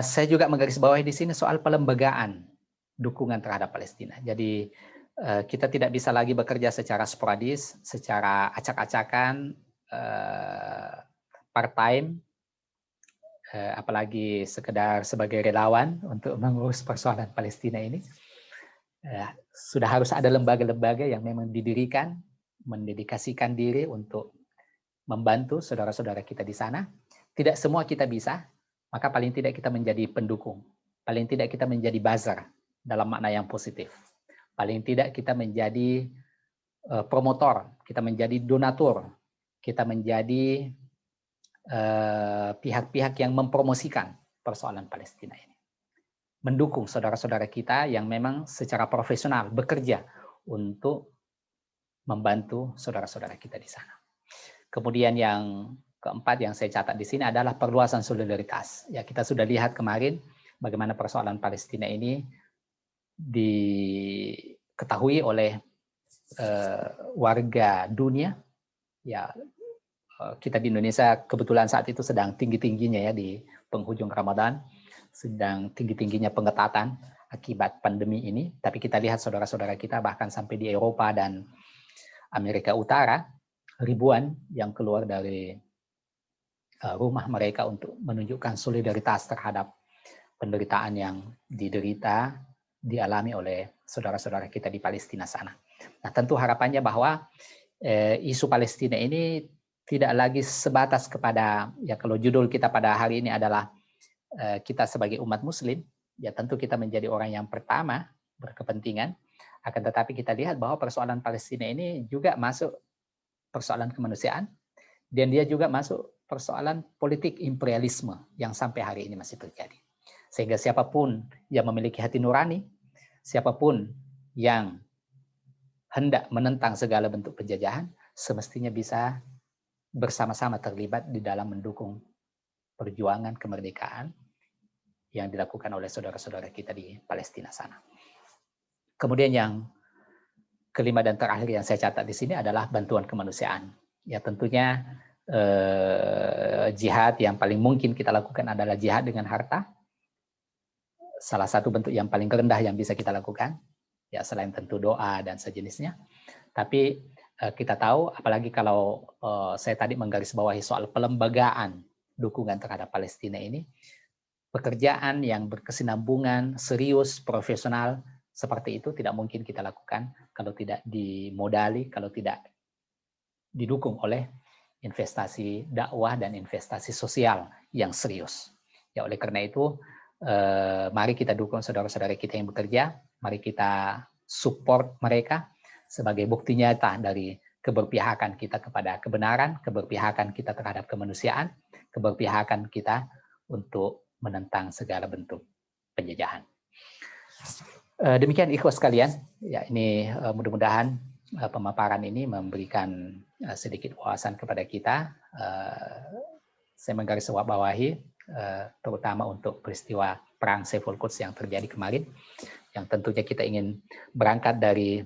Saya juga menggarisbawahi di sini soal pelembagaan dukungan terhadap Palestina. Jadi kita tidak bisa lagi bekerja secara sporadis, secara acak-acakan, part-time, apalagi sekedar sebagai relawan untuk mengurus persoalan Palestina ini. Sudah harus ada lembaga-lembaga yang memang didirikan, mendedikasikan diri untuk membantu saudara-saudara kita di sana. Tidak semua kita bisa, maka paling tidak kita menjadi pendukung. Paling tidak kita menjadi buzzer dalam makna yang positif. Paling tidak kita menjadi promotor, kita menjadi donatur, kita menjadi pihak-pihak yang mempromosikan persoalan Palestina ini. Mendukung saudara-saudara kita yang memang secara profesional bekerja untuk membantu saudara-saudara kita di sana. Kemudian yang keempat yang saya catat di sini adalah perluasan solidaritas. Ya, kita sudah lihat kemarin bagaimana persoalan Palestina ini diketahui oleh warga dunia. Ya, kita di Indonesia kebetulan saat itu sedang tinggi-tingginya ya di penghujung Ramadan, sedang tinggi-tingginya pengetatan akibat pandemi ini. Tapi kita lihat saudara-saudara kita bahkan sampai di Eropa dan Amerika Utara, ribuan yang keluar dari rumah mereka untuk menunjukkan solidaritas terhadap penderitaan yang dialami oleh saudara-saudara kita di Palestina sana. Nah, tentu harapannya bahwa isu Palestina ini tidak lagi sebatas kepada, ya kalau judul kita pada hari ini adalah kita sebagai umat muslim, ya tentu kita menjadi orang yang pertama berkepentingan, akan tetapi kita lihat bahwa persoalan Palestina ini juga masuk persoalan kemanusiaan, dan dia juga masuk persoalan politik imperialisme yang sampai hari ini masih terjadi. Sehingga siapapun yang memiliki hati nurani, siapapun yang hendak menentang segala bentuk penjajahan, semestinya bisa bersama-sama terlibat di dalam mendukung perjuangan kemerdekaan yang dilakukan oleh saudara-saudara kita di Palestina sana. Kemudian yang kelima dan terakhir yang saya catat di sini adalah bantuan kemanusiaan. Ya tentunya jihad yang paling mungkin kita lakukan adalah jihad dengan harta. Salah satu bentuk yang paling rendah yang bisa kita lakukan, ya selain tentu doa dan sejenisnya. Tapi kita tahu, apalagi kalau saya tadi menggarisbawahi soal pelembagaan dukungan terhadap Palestina ini, pekerjaan yang berkesinambungan, serius, profesional, seperti itu tidak mungkin kita lakukan kalau tidak dimodali, kalau tidak didukung oleh investasi dakwah dan investasi sosial yang serius. Ya oleh karena itu, mari kita dukung saudara-saudara kita yang bekerja, mari kita support mereka sebagai bukti nyata dari keberpihakan kita kepada kebenaran, keberpihakan kita terhadap kemanusiaan, keberpihakan kita untuk menentang segala bentuk penjajahan. Demikian ikhwas sekalian, ya ini mudah-mudahan pemaparan ini memberikan sedikit wawasan kepada kita. Saya menggarisbawahi terutama untuk peristiwa perang Saiful Quds yang terjadi kemarin, yang tentunya kita ingin berangkat dari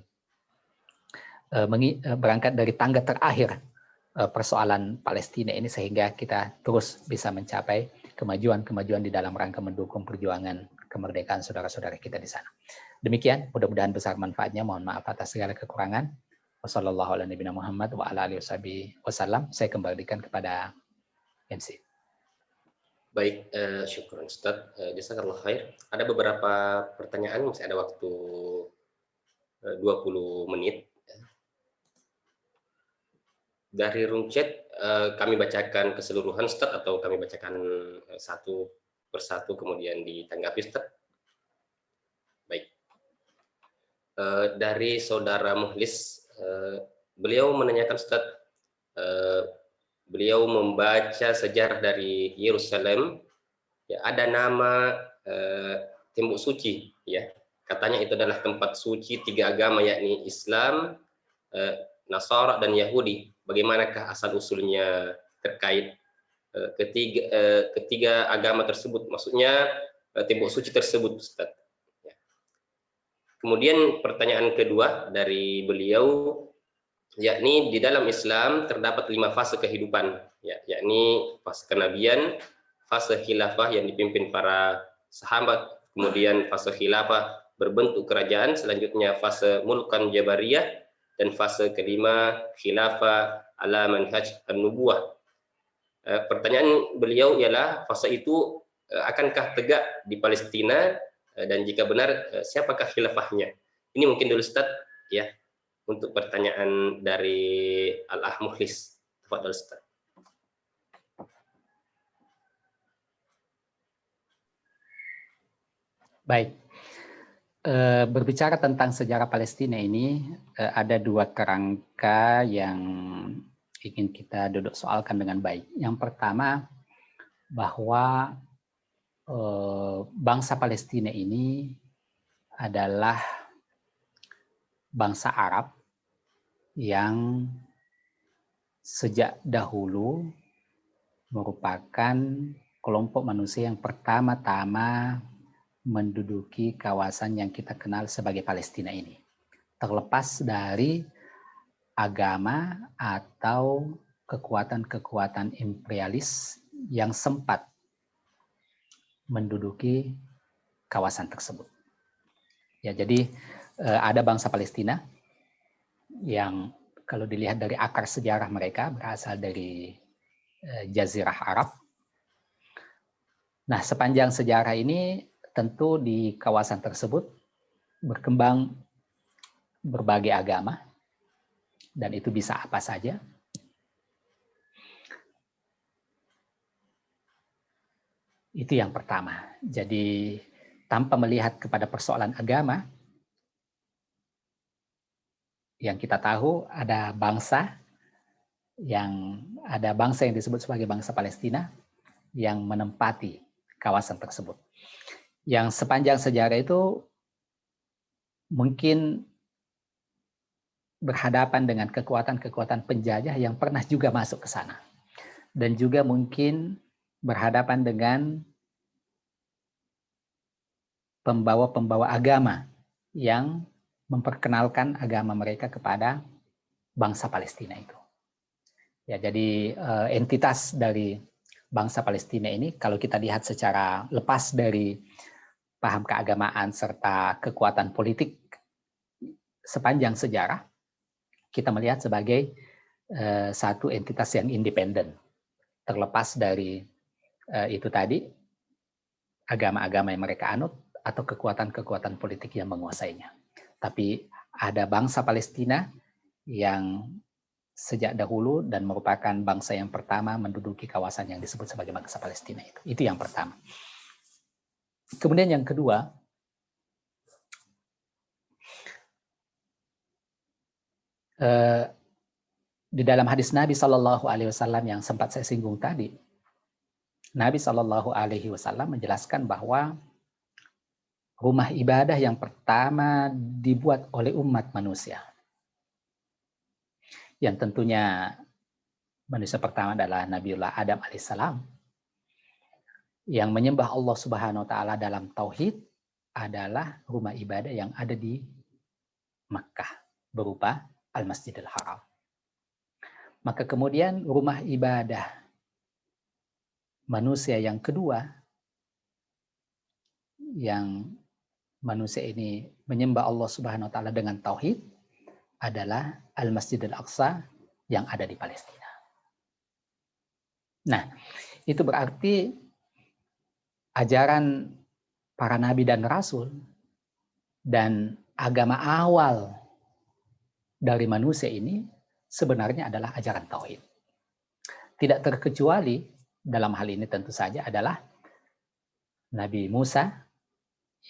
tangga terakhir persoalan Palestina ini sehingga kita terus bisa mencapai kemajuan-kemajuan di dalam rangka mendukung perjuangan kemerdekaan saudara-saudara kita di sana. Demikian, mudah-mudahan besar manfaatnya. Mohon maaf atas segala kekurangan. Wassalamualaikum. Saya kembalikan kepada MC. Baik, syukran Ustaz. Jazakallah khair. Ada beberapa pertanyaan, masih ada waktu 20 menit. Dari room chat, kami bacakan keseluruhan Ustaz atau kami bacakan satu persatu kemudian ditanggapi Ustaz? Baik. Dari saudara Muhlis, beliau menanyakan Ustaz, beliau membaca sejarah dari Yerusalem, ya ada nama tembok suci, ya katanya itu adalah tempat suci tiga agama yakni Islam, Nasara dan Yahudi. Bagaimanakah asal usulnya terkait ketiga agama tersebut? Maksudnya tembok suci tersebut, Ustaz. Ya. Kemudian pertanyaan kedua dari beliau, yakni di dalam Islam terdapat 5 fase kehidupan, ya, yakni fase kenabian, fase khilafah yang dipimpin para sahabat, kemudian fase khilafah berbentuk kerajaan, selanjutnya fase mulkan jabariyah, dan fase kelima khilafah ala manhaj an-nubuwah. Pertanyaan beliau ialah fase itu akankah tegak di Palestina, dan jika benar siapakah khilafahnya? Ini mungkin dulu Ustaz ya untuk pertanyaan dari Al-Ah Mukhlis. Tafadhol Ustaz. Baik. Berbicara tentang sejarah Palestina ini, ada dua kerangka yang ingin kita duduk soalkan dengan baik. Yang pertama, bahwa bangsa Palestina ini adalah bangsa Arab yang sejak dahulu merupakan kelompok manusia yang pertama-tama menduduki kawasan yang kita kenal sebagai Palestina ini. Terlepas dari agama atau kekuatan-kekuatan imperialis yang sempat menduduki kawasan tersebut. Ya, jadi ada bangsa Palestina yang kalau dilihat dari akar sejarah mereka berasal dari Jazirah Arab. Nah, sepanjang sejarah ini tentu di kawasan tersebut berkembang berbagai agama, dan itu bisa apa saja. Itu yang pertama. Jadi tanpa melihat kepada persoalan agama, yang kita tahu ada bangsa yang disebut sebagai bangsa Palestina yang menempati kawasan tersebut. Yang sepanjang sejarah itu mungkin berhadapan dengan kekuatan-kekuatan penjajah yang pernah juga masuk ke sana. Dan juga mungkin berhadapan dengan pembawa-pembawa agama yang memperkenalkan agama mereka kepada bangsa Palestina itu. Ya, jadi entitas dari bangsa Palestina ini kalau kita lihat secara lepas dari paham keagamaan serta kekuatan politik sepanjang sejarah, kita melihat sebagai satu entitas yang independen, terlepas dari itu tadi agama-agama yang mereka anut atau kekuatan-kekuatan politik yang menguasainya. Tapi ada bangsa Palestina yang sejak dahulu dan merupakan bangsa yang pertama menduduki kawasan yang disebut sebagai bangsa Palestina itu. Itu yang pertama. Kemudian yang kedua, di dalam hadis Nabi Shallallahu Alaihi Wasallam yang sempat saya singgung tadi, Nabi Shallallahu Alaihi Wasallam menjelaskan bahwa rumah ibadah yang pertama dibuat oleh umat manusia, yang tentunya manusia pertama adalah Nabiullah Adam alaihissalam, yang menyembah Allah Subhanahu Wa Taala dalam tauhid, adalah rumah ibadah yang ada di Makkah berupa Al-Masjidil Haram. Maka kemudian rumah ibadah manusia yang kedua, yang manusia ini menyembah Allah Subhanahu Wa Taala dengan tauhid, adalah Al-Masjidil Aqsa yang ada di Palestina. Nah, itu berarti ajaran para nabi dan rasul dan agama awal dari manusia ini sebenarnya adalah ajaran tauhid. Tidak terkecuali dalam hal ini tentu saja adalah Nabi Musa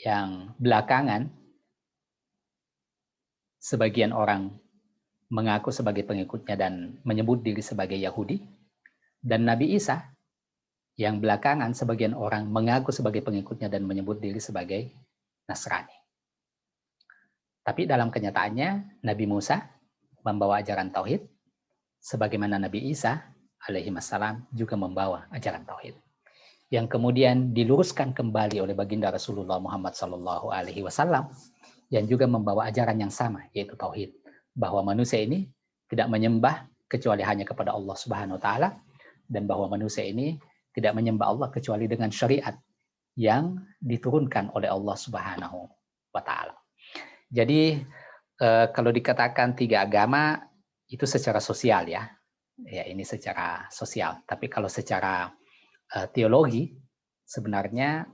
yang belakangan sebagian orang mengaku sebagai pengikutnya dan menyebut diri sebagai Yahudi, dan Nabi Isa yang belakangan sebagian orang mengaku sebagai pengikutnya dan menyebut diri sebagai Nasrani. Tapi dalam kenyataannya Nabi Musa membawa ajaran tauhid, sebagaimana Nabi Isa alaihi wassalam juga membawa ajaran tauhid, yang kemudian diluruskan kembali oleh baginda Rasulullah Muhammad Sallallahu Alaihi Wasallam yang juga membawa ajaran yang sama, yaitu tauhid, bahwa manusia ini tidak menyembah kecuali hanya kepada Allah Subhanahu wa taala, dan bahwa manusia ini tidak menyembah Allah kecuali dengan syariat yang diturunkan oleh Allah Subhanahu wa taala. Jadi kalau dikatakan 3 agama itu secara sosial ya. Ya, ini secara sosial. Tapi kalau secara teologi sebenarnya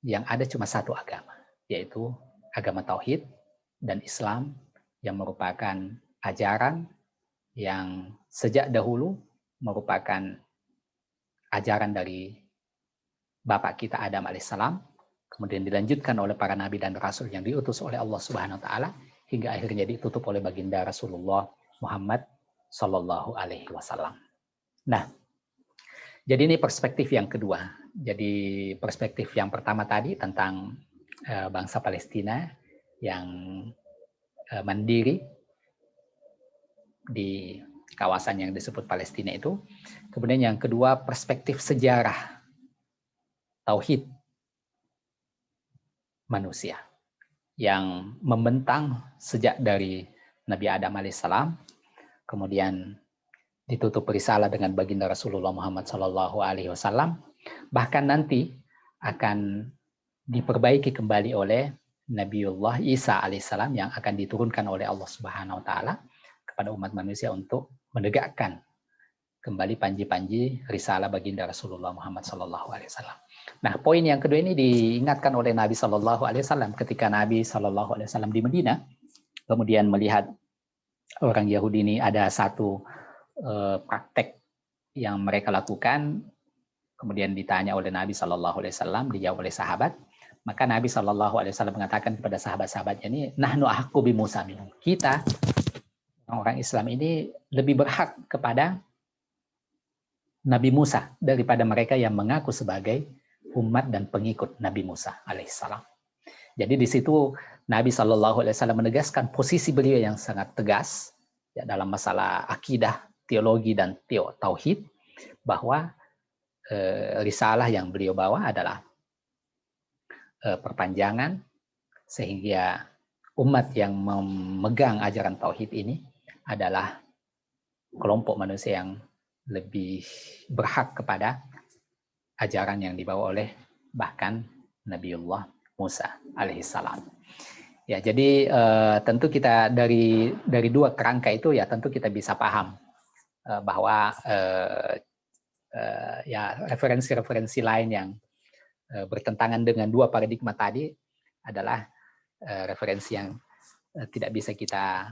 yang ada cuma 1 agama, yaitu agama tauhid dan Islam, yang merupakan ajaran yang sejak dahulu merupakan ajaran dari Bapak kita Adam alaihissalam, kemudian dilanjutkan oleh para nabi dan rasul yang diutus oleh Allah Subhanahu wa taala, hingga akhirnya ditutup oleh baginda Rasulullah Muhammad sallallahu alaihi wasallam. Nah, jadi ini perspektif yang kedua. Jadi perspektif yang pertama tadi tentang bangsa Palestina yang mandiri di kawasan yang disebut Palestina itu. Kemudian yang kedua, perspektif sejarah tauhid manusia yang membentang sejak dari Nabi Adam alaihissalam, kemudian ditutup risalah dengan baginda Rasulullah Muhammad sallallahu alaihi wasallam, bahkan nanti akan diperbaiki kembali oleh Nabiullah Isa alaihissalam yang akan diturunkan oleh Allah Subhanahu wa taala kepada umat manusia untuk menegakkan kembali panji-panji risalah baginda Rasulullah Muhammad sallallahu alaihi wasallam. Nah, poin yang kedua ini diingatkan oleh Nabi sallallahu alaihi wasallam ketika Nabi sallallahu alaihi wasallam di Madinah, kemudian melihat orang Yahudi ini ada satu praktek yang mereka lakukan, kemudian ditanya oleh Nabi sallallahu alaihi wasallam, dijawab oleh sahabat. Maka Nabi sallallahu alaihi wasallam mengatakan kepada sahabat-sahabatnya ini, nahnu ahqqu bi Musa minhum. Kita orang Islam ini lebih berhak kepada Nabi Musa daripada mereka yang mengaku sebagai umat dan pengikut Nabi Musa alaihissalam. Jadi di situ Nabi Shallallahu Alaihi Wasallam menegaskan posisi beliau yang sangat tegas ya, dalam masalah akidah, teologi dan tauhid, bahwa risalah yang beliau bawa adalah perpanjangan sehingga umat yang memegang ajaran tauhid ini adalah kelompok manusia yang lebih berhak kepada ajaran yang dibawa oleh bahkan Nabiullah Musa alaihissalam. Ya, jadi tentu kita dari 2 kerangka itu ya tentu kita bisa paham bahwa ya referensi-referensi lain yang bertentangan dengan 2 paradigma tadi adalah referensi yang tidak bisa kita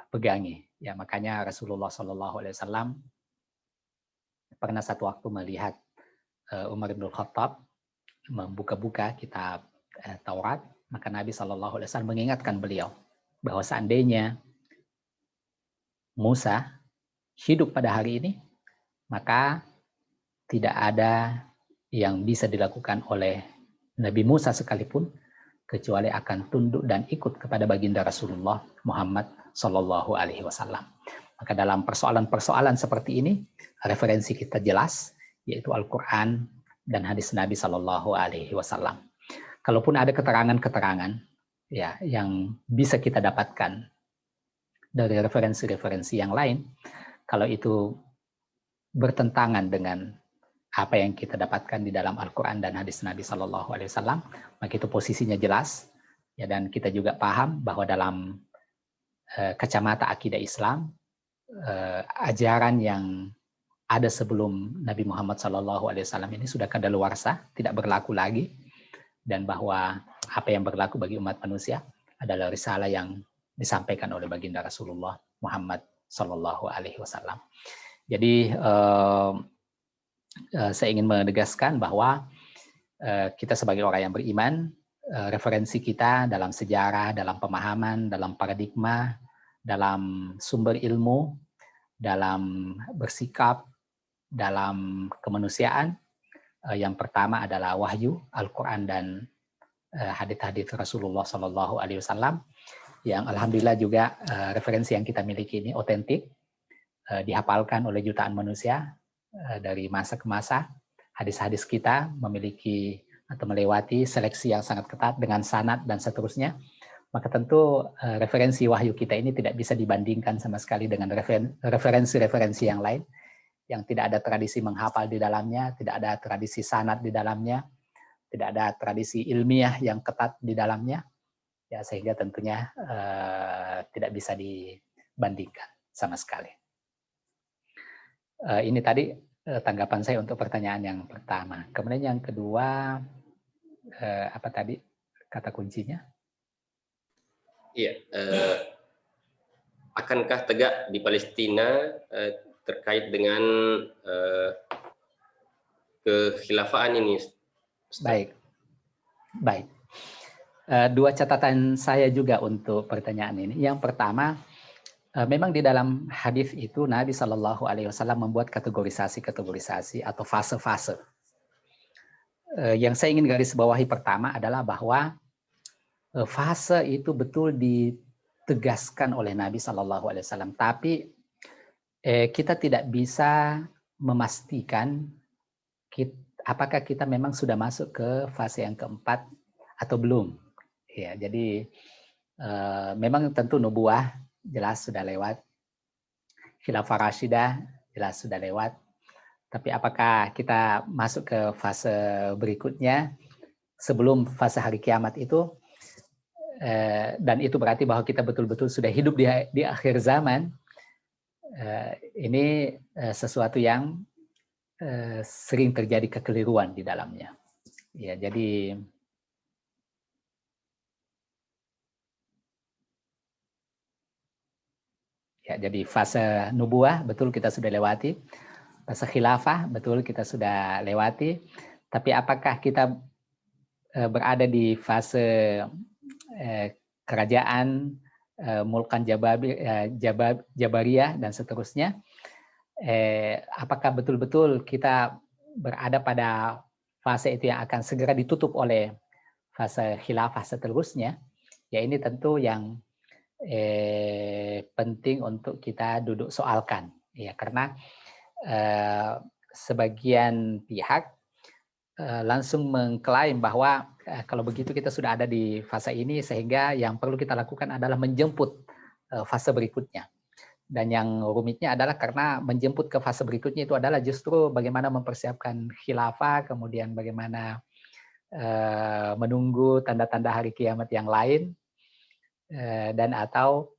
pegangi. Ya, makanya Rasulullah Shallallahu Alaihi Wasallam pernah satu waktu melihat Umar bin Khattab membuka-buka kitab Taurat, maka Nabi Shallallahu Alaihi Wasallam mengingatkan beliau bahwa seandainya Musa hidup pada hari ini, maka tidak ada yang bisa dilakukan oleh Nabi Musa sekalipun kecuali akan tunduk dan ikut kepada baginda Rasulullah Muhammad Sallallahu Alaihi Wasallam. Maka dalam persoalan-persoalan seperti ini, referensi kita jelas, yaitu Al-Quran dan hadis Nabi Sallallahu Alaihi Wasallam. Kalaupun ada keterangan-keterangan ya yang bisa kita dapatkan dari referensi-referensi yang lain, kalau itu bertentangan dengan apa yang kita dapatkan di dalam Al-Quran dan hadis Nabi Sallallahu Alaihi Wasallam, maka itu posisinya jelas ya, dan kita juga paham bahwa dalam kacamata akidah Islam, ajaran yang ada sebelum Nabi Muhammad Sallallahu Alaihi Wasallam ini sudah kadaluarsa, tidak berlaku lagi, dan bahwa apa yang berlaku bagi umat manusia adalah risalah yang disampaikan oleh baginda Rasulullah Muhammad Sallallahu Alaihi Wasallam. Jadi saya ingin menegaskan bahwa kita sebagai orang yang beriman, referensi kita dalam sejarah, dalam pemahaman, dalam paradigma, dalam sumber ilmu, dalam bersikap, dalam kemanusiaan, yang pertama adalah wahyu, Al-Quran dan hadits-hadits Rasulullah Sallallahu Alaihi Wasallam, yang alhamdulillah juga referensi yang kita miliki ini otentik, dihafalkan oleh jutaan manusia dari masa ke masa. Hadis-hadis kita memiliki atau melewati seleksi yang sangat ketat dengan sanad dan seterusnya, maka tentu referensi wahyu kita ini tidak bisa dibandingkan sama sekali dengan referensi-referensi yang lain, yang tidak ada tradisi menghafal di dalamnya, tidak ada tradisi sanad di dalamnya, tidak ada tradisi ilmiah yang ketat di dalamnya, ya sehingga tentunya tidak bisa dibandingkan sama sekali. Ini tadi tanggapan saya untuk pertanyaan yang pertama. Kemudian yang kedua, apa tadi kata kuncinya? Iya, akankah tegak di Palestina terkait dengan kekhilafaan ini, Ustaz? Baik. Dua catatan saya juga untuk pertanyaan ini. Yang pertama, memang di dalam hadis itu Nabi Shallallahu Alaihi Wasallam membuat kategorisasi atau fase-fase. Yang saya ingin garis bawahi pertama adalah bahwa fase itu betul ditegaskan oleh Nabi Shallallahu Alaihi Wasallam, tapi kita tidak bisa memastikan apakah kita memang sudah masuk ke fase yang keempat atau belum. Ya, jadi memang tentu nubuah jelas sudah lewat, khilafah rasyidah jelas sudah lewat, tapi apakah kita masuk ke fase berikutnya sebelum fase hari kiamat itu? Dan itu berarti bahwa kita betul-betul sudah hidup di akhir zaman. Ini sesuatu yang sering terjadi kekeliruan di dalamnya. Ya, jadi fase nubuah betul kita sudah lewati, fase khilafah betul kita sudah lewati, tapi apakah kita berada di fase kerajaan mulkan Jabariyah dan seterusnya, apakah betul-betul kita berada pada fase itu yang akan segera ditutup oleh fase khilafah seterusnya? Ya, ini tentu yang penting untuk kita duduk soalkan, ya, karena sebagian pihak langsung mengklaim bahwa kalau begitu kita sudah ada di fase ini, sehingga yang perlu kita lakukan adalah menjemput fase berikutnya. Dan yang rumitnya adalah karena menjemput ke fase berikutnya itu adalah justru bagaimana mempersiapkan khilafah, kemudian bagaimana menunggu tanda-tanda hari kiamat yang lain, dan atau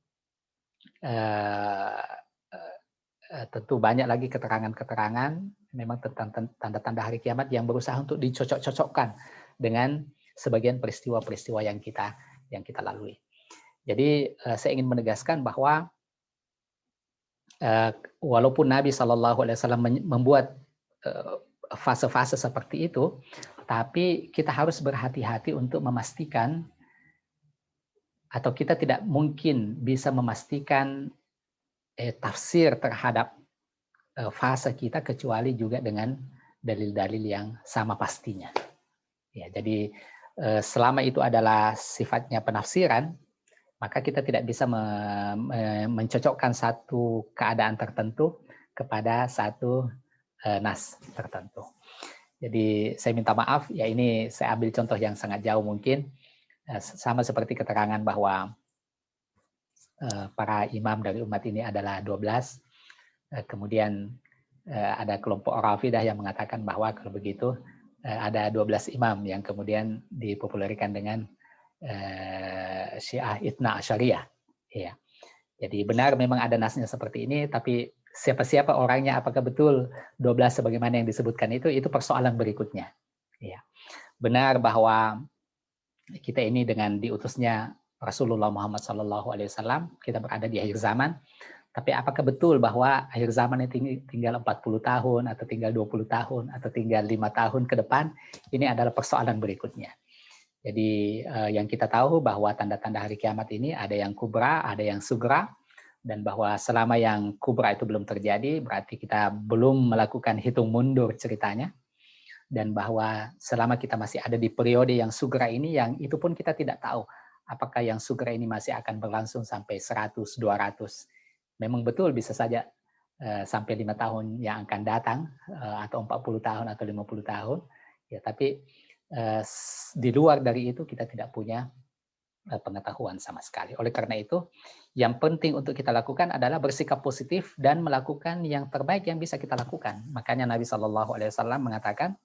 tentu banyak lagi keterangan-keterangan memang tentang tanda-tanda hari kiamat yang berusaha untuk dicocok-cocokkan dengan sebagian peristiwa-peristiwa yang kita lalui. Jadi saya ingin menegaskan bahwa walaupun Nabi Shallallahu Alaihi Wasallam membuat fase-fase seperti itu, tapi kita harus berhati-hati untuk memastikan, atau kita tidak mungkin bisa memastikan tafsir terhadap fase kita kecuali juga dengan dalil-dalil yang sama pastinya. Ya, jadi selama itu adalah sifatnya penafsiran, maka kita tidak bisa mencocokkan satu keadaan tertentu kepada satu nas tertentu. Jadi saya minta maaf, ya ini saya ambil contoh yang sangat jauh mungkin, sama seperti keterangan bahwa para imam dari umat ini adalah 12. Kemudian ada kelompok Rafidah yang mengatakan bahwa kalau begitu ada 12 imam yang kemudian dipopulerkan dengan Syiah Ithna Asyariyah. Ya. Jadi benar memang ada nasnya seperti ini, tapi siapa-siapa orangnya, apakah betul 12 sebagaimana yang disebutkan itu persoalan berikutnya. Ya. Benar bahwa kita ini dengan diutusnya Rasulullah Muhammad SAW, kita berada di akhir zaman. Tapi apakah betul bahwa akhir zaman ini tinggal 40 tahun, atau tinggal 20 tahun, atau tinggal 5 tahun ke depan? Ini adalah persoalan berikutnya. Jadi yang kita tahu bahwa tanda-tanda hari kiamat ini ada yang kubra, ada yang sugra, dan bahwa selama yang kubra itu belum terjadi, berarti kita belum melakukan hitung mundur ceritanya. Dan bahwa selama kita masih ada di periode yang sugra ini, yang itu pun kita tidak tahu apakah yang sugra ini masih akan berlangsung sampai 100, 200. Memang betul bisa saja sampai 5 tahun yang akan datang, atau 40 tahun atau 50 tahun. Ya, tapi di luar dari itu kita tidak punya pengetahuan sama sekali. Oleh karena itu, yang penting untuk kita lakukan adalah bersikap positif dan melakukan yang terbaik yang bisa kita lakukan. Makanya Nabi SAW mengatakan,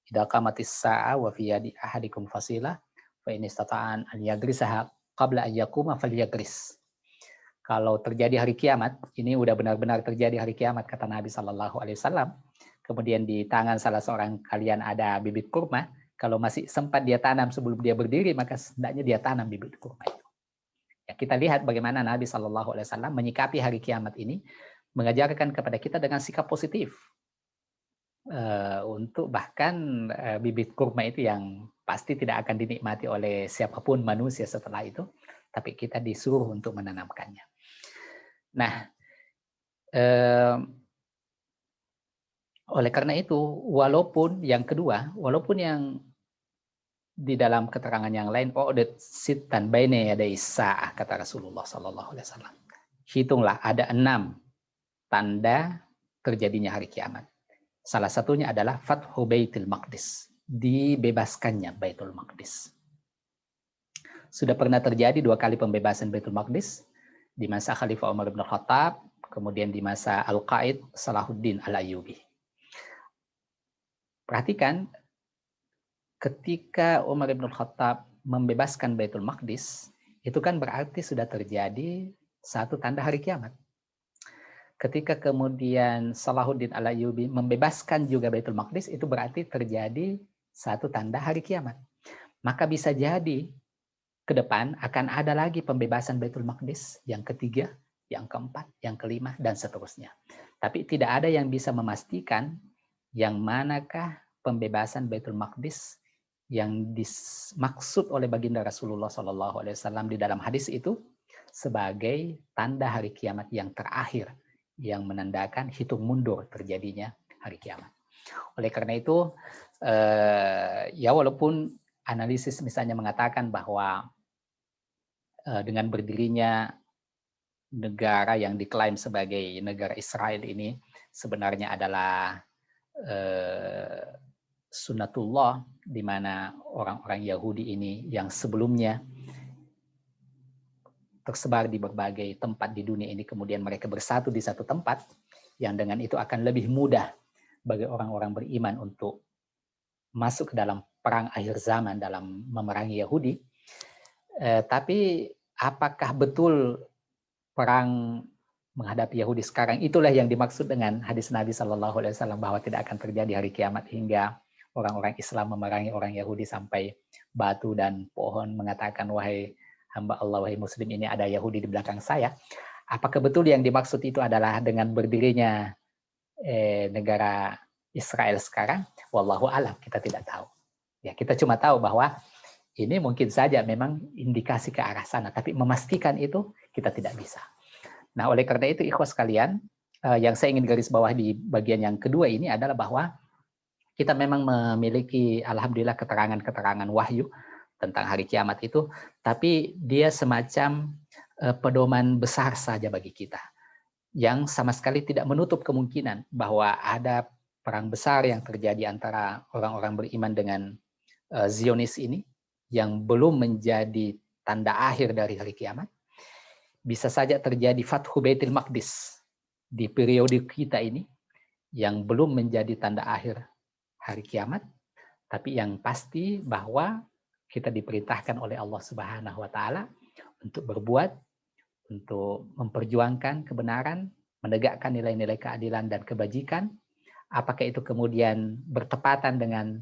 "Idza qamatis sa'a wa fi yadi ahadikum fasilah, fa in istata'an an yagrisaha qabla an yaquma falyagris." Kalau terjadi hari kiamat, ini udah benar-benar terjadi hari kiamat kata Nabi SAW. Kemudian di tangan salah seorang kalian ada bibit kurma, kalau masih sempat dia tanam sebelum dia berdiri, maka hendaknya dia tanam bibit kurma itu. Ya, kita lihat bagaimana Nabi SAW menyikapi hari kiamat ini, mengajarkan kepada kita dengan sikap positif. Untuk bahkan bibit kurma itu yang pasti tidak akan dinikmati oleh siapapun manusia setelah itu, tapi kita disuruh untuk menanamkannya. Nah, oleh karena itu, walaupun yang kedua, walaupun yang di dalam keterangan yang lain, sitan baina yaday sa'ah, kata Rasulullah SAW. Hitunglah, ada 6 tanda terjadinya hari kiamat. Salah satunya adalah Fathu Baitul Maqdis, dibebaskannya Baitul Maqdis. Sudah pernah terjadi 2 kali pembebasan Baitul Maqdis, di masa Khalifah Umar bin Khattab, kemudian di masa Al-Qaid Salahuddin Al-Ayyubi. Perhatikan, ketika Umar bin Khattab membebaskan Baitul Maqdis, itu kan berarti sudah terjadi satu tanda hari kiamat. Ketika kemudian Salahuddin Al-Ayyubi membebaskan juga Baitul Maqdis, itu berarti terjadi satu tanda hari kiamat. Maka bisa jadi ke depan akan ada lagi pembebasan Baitul Maqdis yang ketiga, yang keempat, yang kelima, dan seterusnya. Tapi tidak ada yang bisa memastikan yang manakah pembebasan Baitul Maqdis yang dimaksud oleh baginda Rasulullah SAW di dalam hadis itu sebagai tanda hari kiamat yang terakhir, yang menandakan hitung mundur terjadinya hari kiamat. Oleh karena itu, ya walaupun analisis misalnya mengatakan bahwa dengan berdirinya negara yang diklaim sebagai negara Israel ini sebenarnya adalah sunnatullah, di mana orang-orang Yahudi ini yang sebelumnya tersebar di berbagai tempat di dunia ini, kemudian mereka bersatu di satu tempat, yang dengan itu akan lebih mudah bagi orang-orang beriman untuk masuk ke dalam perang akhir zaman dalam memerangi Yahudi. Tapi apakah betul perang menghadapi Yahudi sekarang itulah yang dimaksud dengan hadis Nabi SAW bahwa tidak akan terjadi hari kiamat hingga orang-orang Islam memerangi orang Yahudi sampai batu dan pohon mengatakan, wahai hamba Allah, wahai Muslim, ini ada Yahudi di belakang saya. Apakah betul yang dimaksud itu adalah dengan berdirinya negara Israel sekarang? Wallahu alam, kita tidak tahu. Ya, kita cuma tahu bahwa ini mungkin saja memang indikasi ke arah sana, tapi memastikan itu kita tidak bisa. Nah, oleh karena itu, ikhwas sekalian, yang saya ingin garis bawah di bagian yang kedua ini adalah bahwa kita memang memiliki, alhamdulillah, keterangan-keterangan wahyu tentang hari kiamat itu, tapi dia semacam pedoman besar saja bagi kita, yang sama sekali tidak menutup kemungkinan bahwa ada perang besar yang terjadi antara orang-orang beriman dengan Zionis ini, yang belum menjadi tanda akhir dari hari kiamat. Bisa saja terjadi Fathu Baitul Maqdis di periode kita ini, yang belum menjadi tanda akhir hari kiamat, tapi yang pasti bahwa kita diperintahkan oleh Allah Subhanahu wa Ta'ala untuk berbuat, untuk memperjuangkan kebenaran, menegakkan nilai-nilai keadilan dan kebajikan. Apakah itu kemudian bertepatan dengan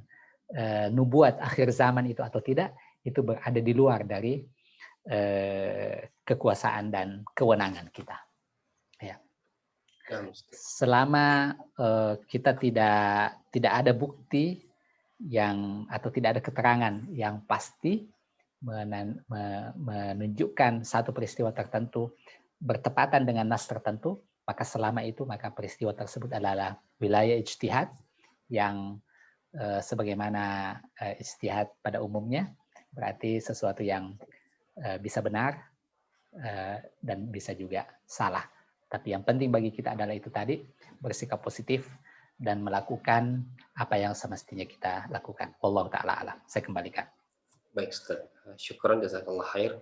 nubuat akhir zaman itu atau tidak, itu berada di luar dari kekuasaan dan kewenangan kita. Ya. Selama kita tidak ada bukti yang atau tidak ada keterangan yang pasti menunjukkan satu peristiwa tertentu bertepatan dengan nas tertentu, maka selama itu maka peristiwa tersebut adalah wilayah ijtihad yang sebagaimana ijtihad pada umumnya berarti sesuatu yang bisa benar dan bisa juga salah. Tapi yang penting bagi kita adalah itu tadi, bersikap positif dan melakukan apa yang semestinya kita lakukan. Wallahu ta'ala alam. Saya kembalikan. Baik Ustaz, syukron jazakallah khair.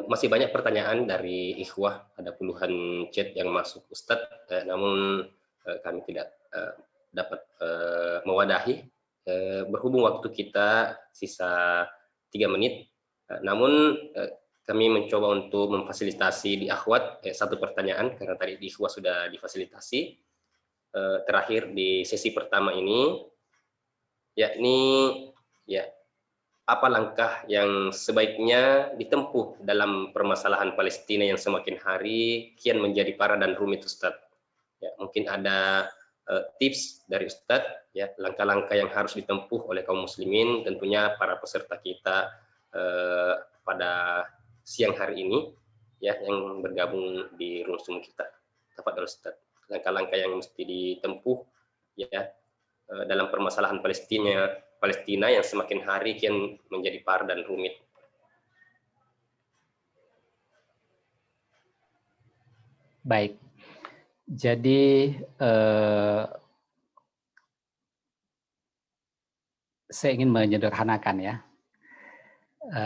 Masih banyak pertanyaan dari ikhwah, ada puluhan chat yang masuk Ustadz, namun kami tidak dapat mewadahi. Berhubung waktu kita sisa 3 menit, namun kami mencoba untuk memfasilitasi di akhwat satu pertanyaan, karena tadi di ikhwah sudah difasilitasi. Terakhir di sesi pertama ini, yakni ya, apa langkah yang sebaiknya ditempuh dalam permasalahan Palestina yang semakin hari kian menjadi parah dan rumit, Ustadz? Ya, mungkin ada tips dari Ustadz, ya, langkah-langkah yang harus ditempuh oleh kaum muslimin, tentunya para peserta kita pada siang hari ini, ya, yang bergabung di Zoom kita. Tafadhol Ustadz, langkah-langkah yang mesti ditempuh, ya, dalam permasalahan Palestina yang semakin hari kian menjadi parah dan rumit. Baik, jadi saya ingin menyederhanakan ya,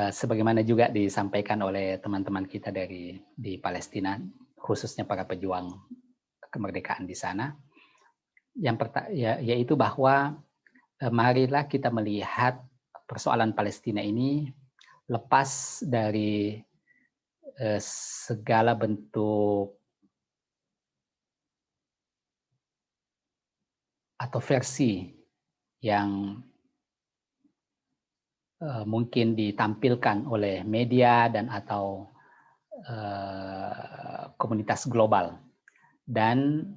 sebagaimana juga disampaikan oleh teman-teman kita di Palestina, khususnya para pejuang kemerdekaan di sana. Yang yaitu bahwa marilah kita melihat persoalan Palestina ini lepas dari segala bentuk atau versi yang mungkin ditampilkan oleh media dan atau komunitas global. Dan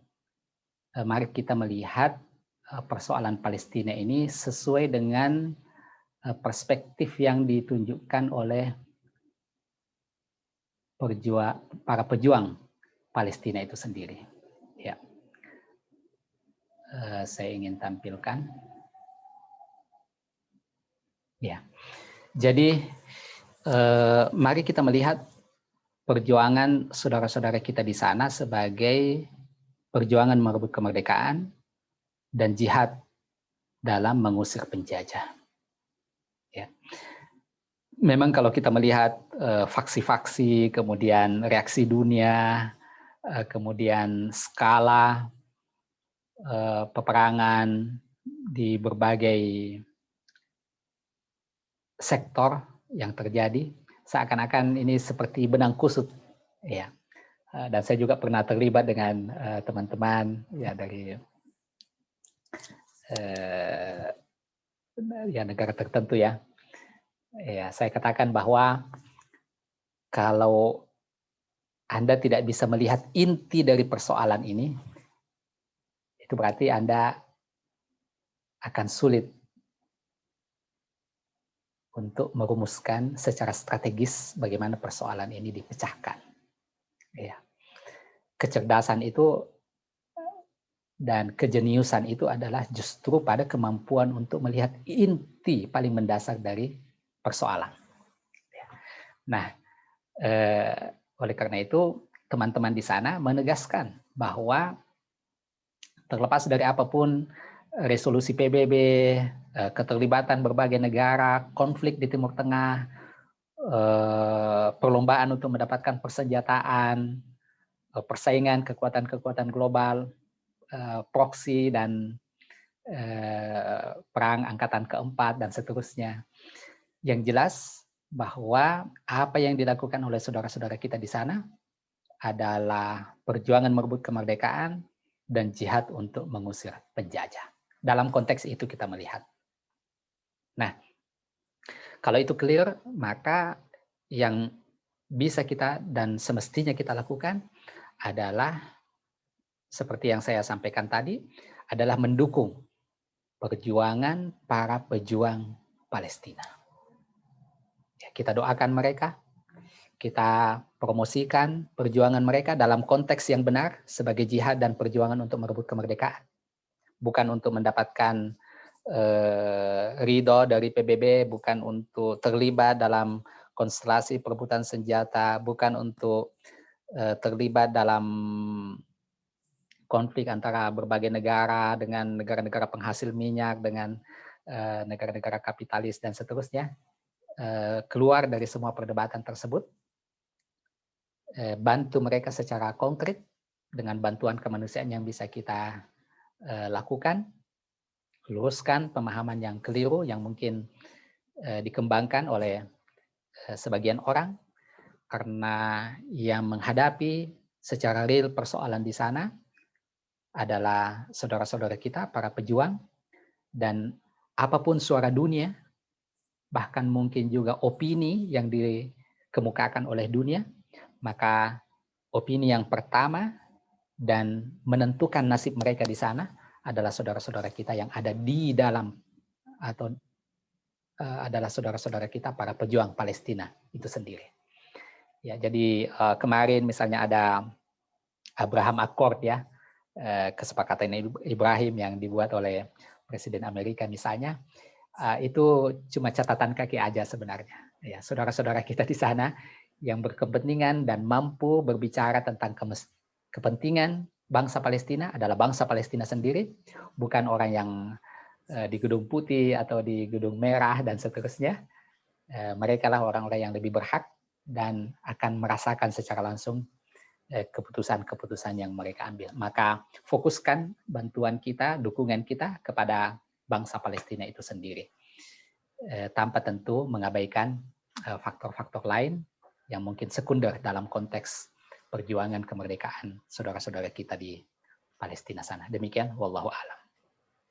mari kita melihat persoalan Palestina ini sesuai dengan perspektif yang ditunjukkan oleh para pejuang Palestina itu sendiri. Ya, saya ingin tampilkan. Ya, jadi mari kita melihat perjuangan saudara-saudara kita di sana sebagai perjuangan merebut kemerdekaan dan jihad dalam mengusir penjajah. Ya. Memang kalau kita melihat faksi-faksi, kemudian reaksi dunia, kemudian skala peperangan di berbagai sektor yang terjadi, seakan-akan ini seperti benang kusut, ya. Dan saya juga pernah terlibat dengan teman-teman ya dari ya negara tertentu ya. Ya, saya katakan bahwa kalau Anda tidak bisa melihat inti dari persoalan ini, itu berarti Anda akan sulit untuk merumuskan secara strategis bagaimana persoalan ini dipecahkan. Ya. Kecerdasan itu dan kejeniusan itu adalah justru pada kemampuan untuk melihat inti paling mendasar dari persoalan. Nah, oleh karena itu teman-teman di sana menegaskan bahwa terlepas dari apapun resolusi PBB, keterlibatan berbagai negara, konflik di Timur Tengah, perlombaan untuk mendapatkan persenjataan, persaingan kekuatan-kekuatan global, proksi dan perang angkatan keempat dan seterusnya. Yang jelas bahwa apa yang dilakukan oleh saudara-saudara kita di sana adalah perjuangan merebut kemerdekaan dan jihad untuk mengusir penjajah. Dalam konteks itu kita melihat. Nah, kalau itu clear, maka yang bisa kita dan semestinya kita lakukan adalah seperti yang saya sampaikan tadi, adalah mendukung perjuangan para pejuang Palestina. Ya, kita doakan mereka, kita promosikan perjuangan mereka dalam konteks yang benar sebagai jihad dan perjuangan untuk merebut kemerdekaan. Bukan untuk mendapatkan ridho dari PBB, bukan untuk terlibat dalam konstelasi perebutan senjata, bukan untuk terlibat dalam konflik antara berbagai negara dengan negara-negara penghasil minyak, dengan negara-negara kapitalis dan seterusnya. keluar dari semua perdebatan tersebut, bantu mereka secara konkret dengan bantuan kemanusiaan yang bisa kita lakukan, luruskan pemahaman yang keliru yang mungkin dikembangkan oleh sebagian orang, karena yang menghadapi secara real persoalan di sana adalah saudara-saudara kita, para pejuang, dan apapun suara dunia, bahkan mungkin juga opini yang dikemukakan oleh dunia, maka opini yang pertama dan menentukan nasib mereka di sana adalah saudara-saudara kita yang ada di dalam, atau adalah saudara-saudara kita para pejuang Palestina itu sendiri. Ya, jadi kemarin misalnya ada Abraham Accord, ya, kesepakatan Ibrahim yang dibuat oleh Presiden Amerika misalnya, itu cuma catatan kaki aja sebenarnya. Ya, saudara-saudara kita di sana yang berkepentingan dan mampu berbicara tentang kepentingan bangsa Palestina adalah bangsa Palestina sendiri, bukan orang yang di Gedung Putih atau di Gedung Merah dan seterusnya. Mereka lah orang-orang yang lebih berhak dan akan merasakan secara langsung keputusan-keputusan yang mereka ambil. Maka fokuskan bantuan kita, dukungan kita kepada bangsa Palestina itu sendiri, tanpa tentu mengabaikan faktor-faktor lain yang mungkin sekunder dalam konteks perjuangan kemerdekaan saudara-saudara kita di Palestina sana. Demikian, wallahu a'lam.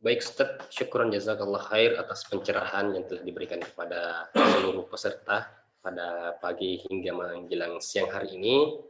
Baik Ustaz, syukron jazakallah khair atas pencerahan yang telah diberikan kepada seluruh peserta pada pagi hingga menjelang siang hari ini.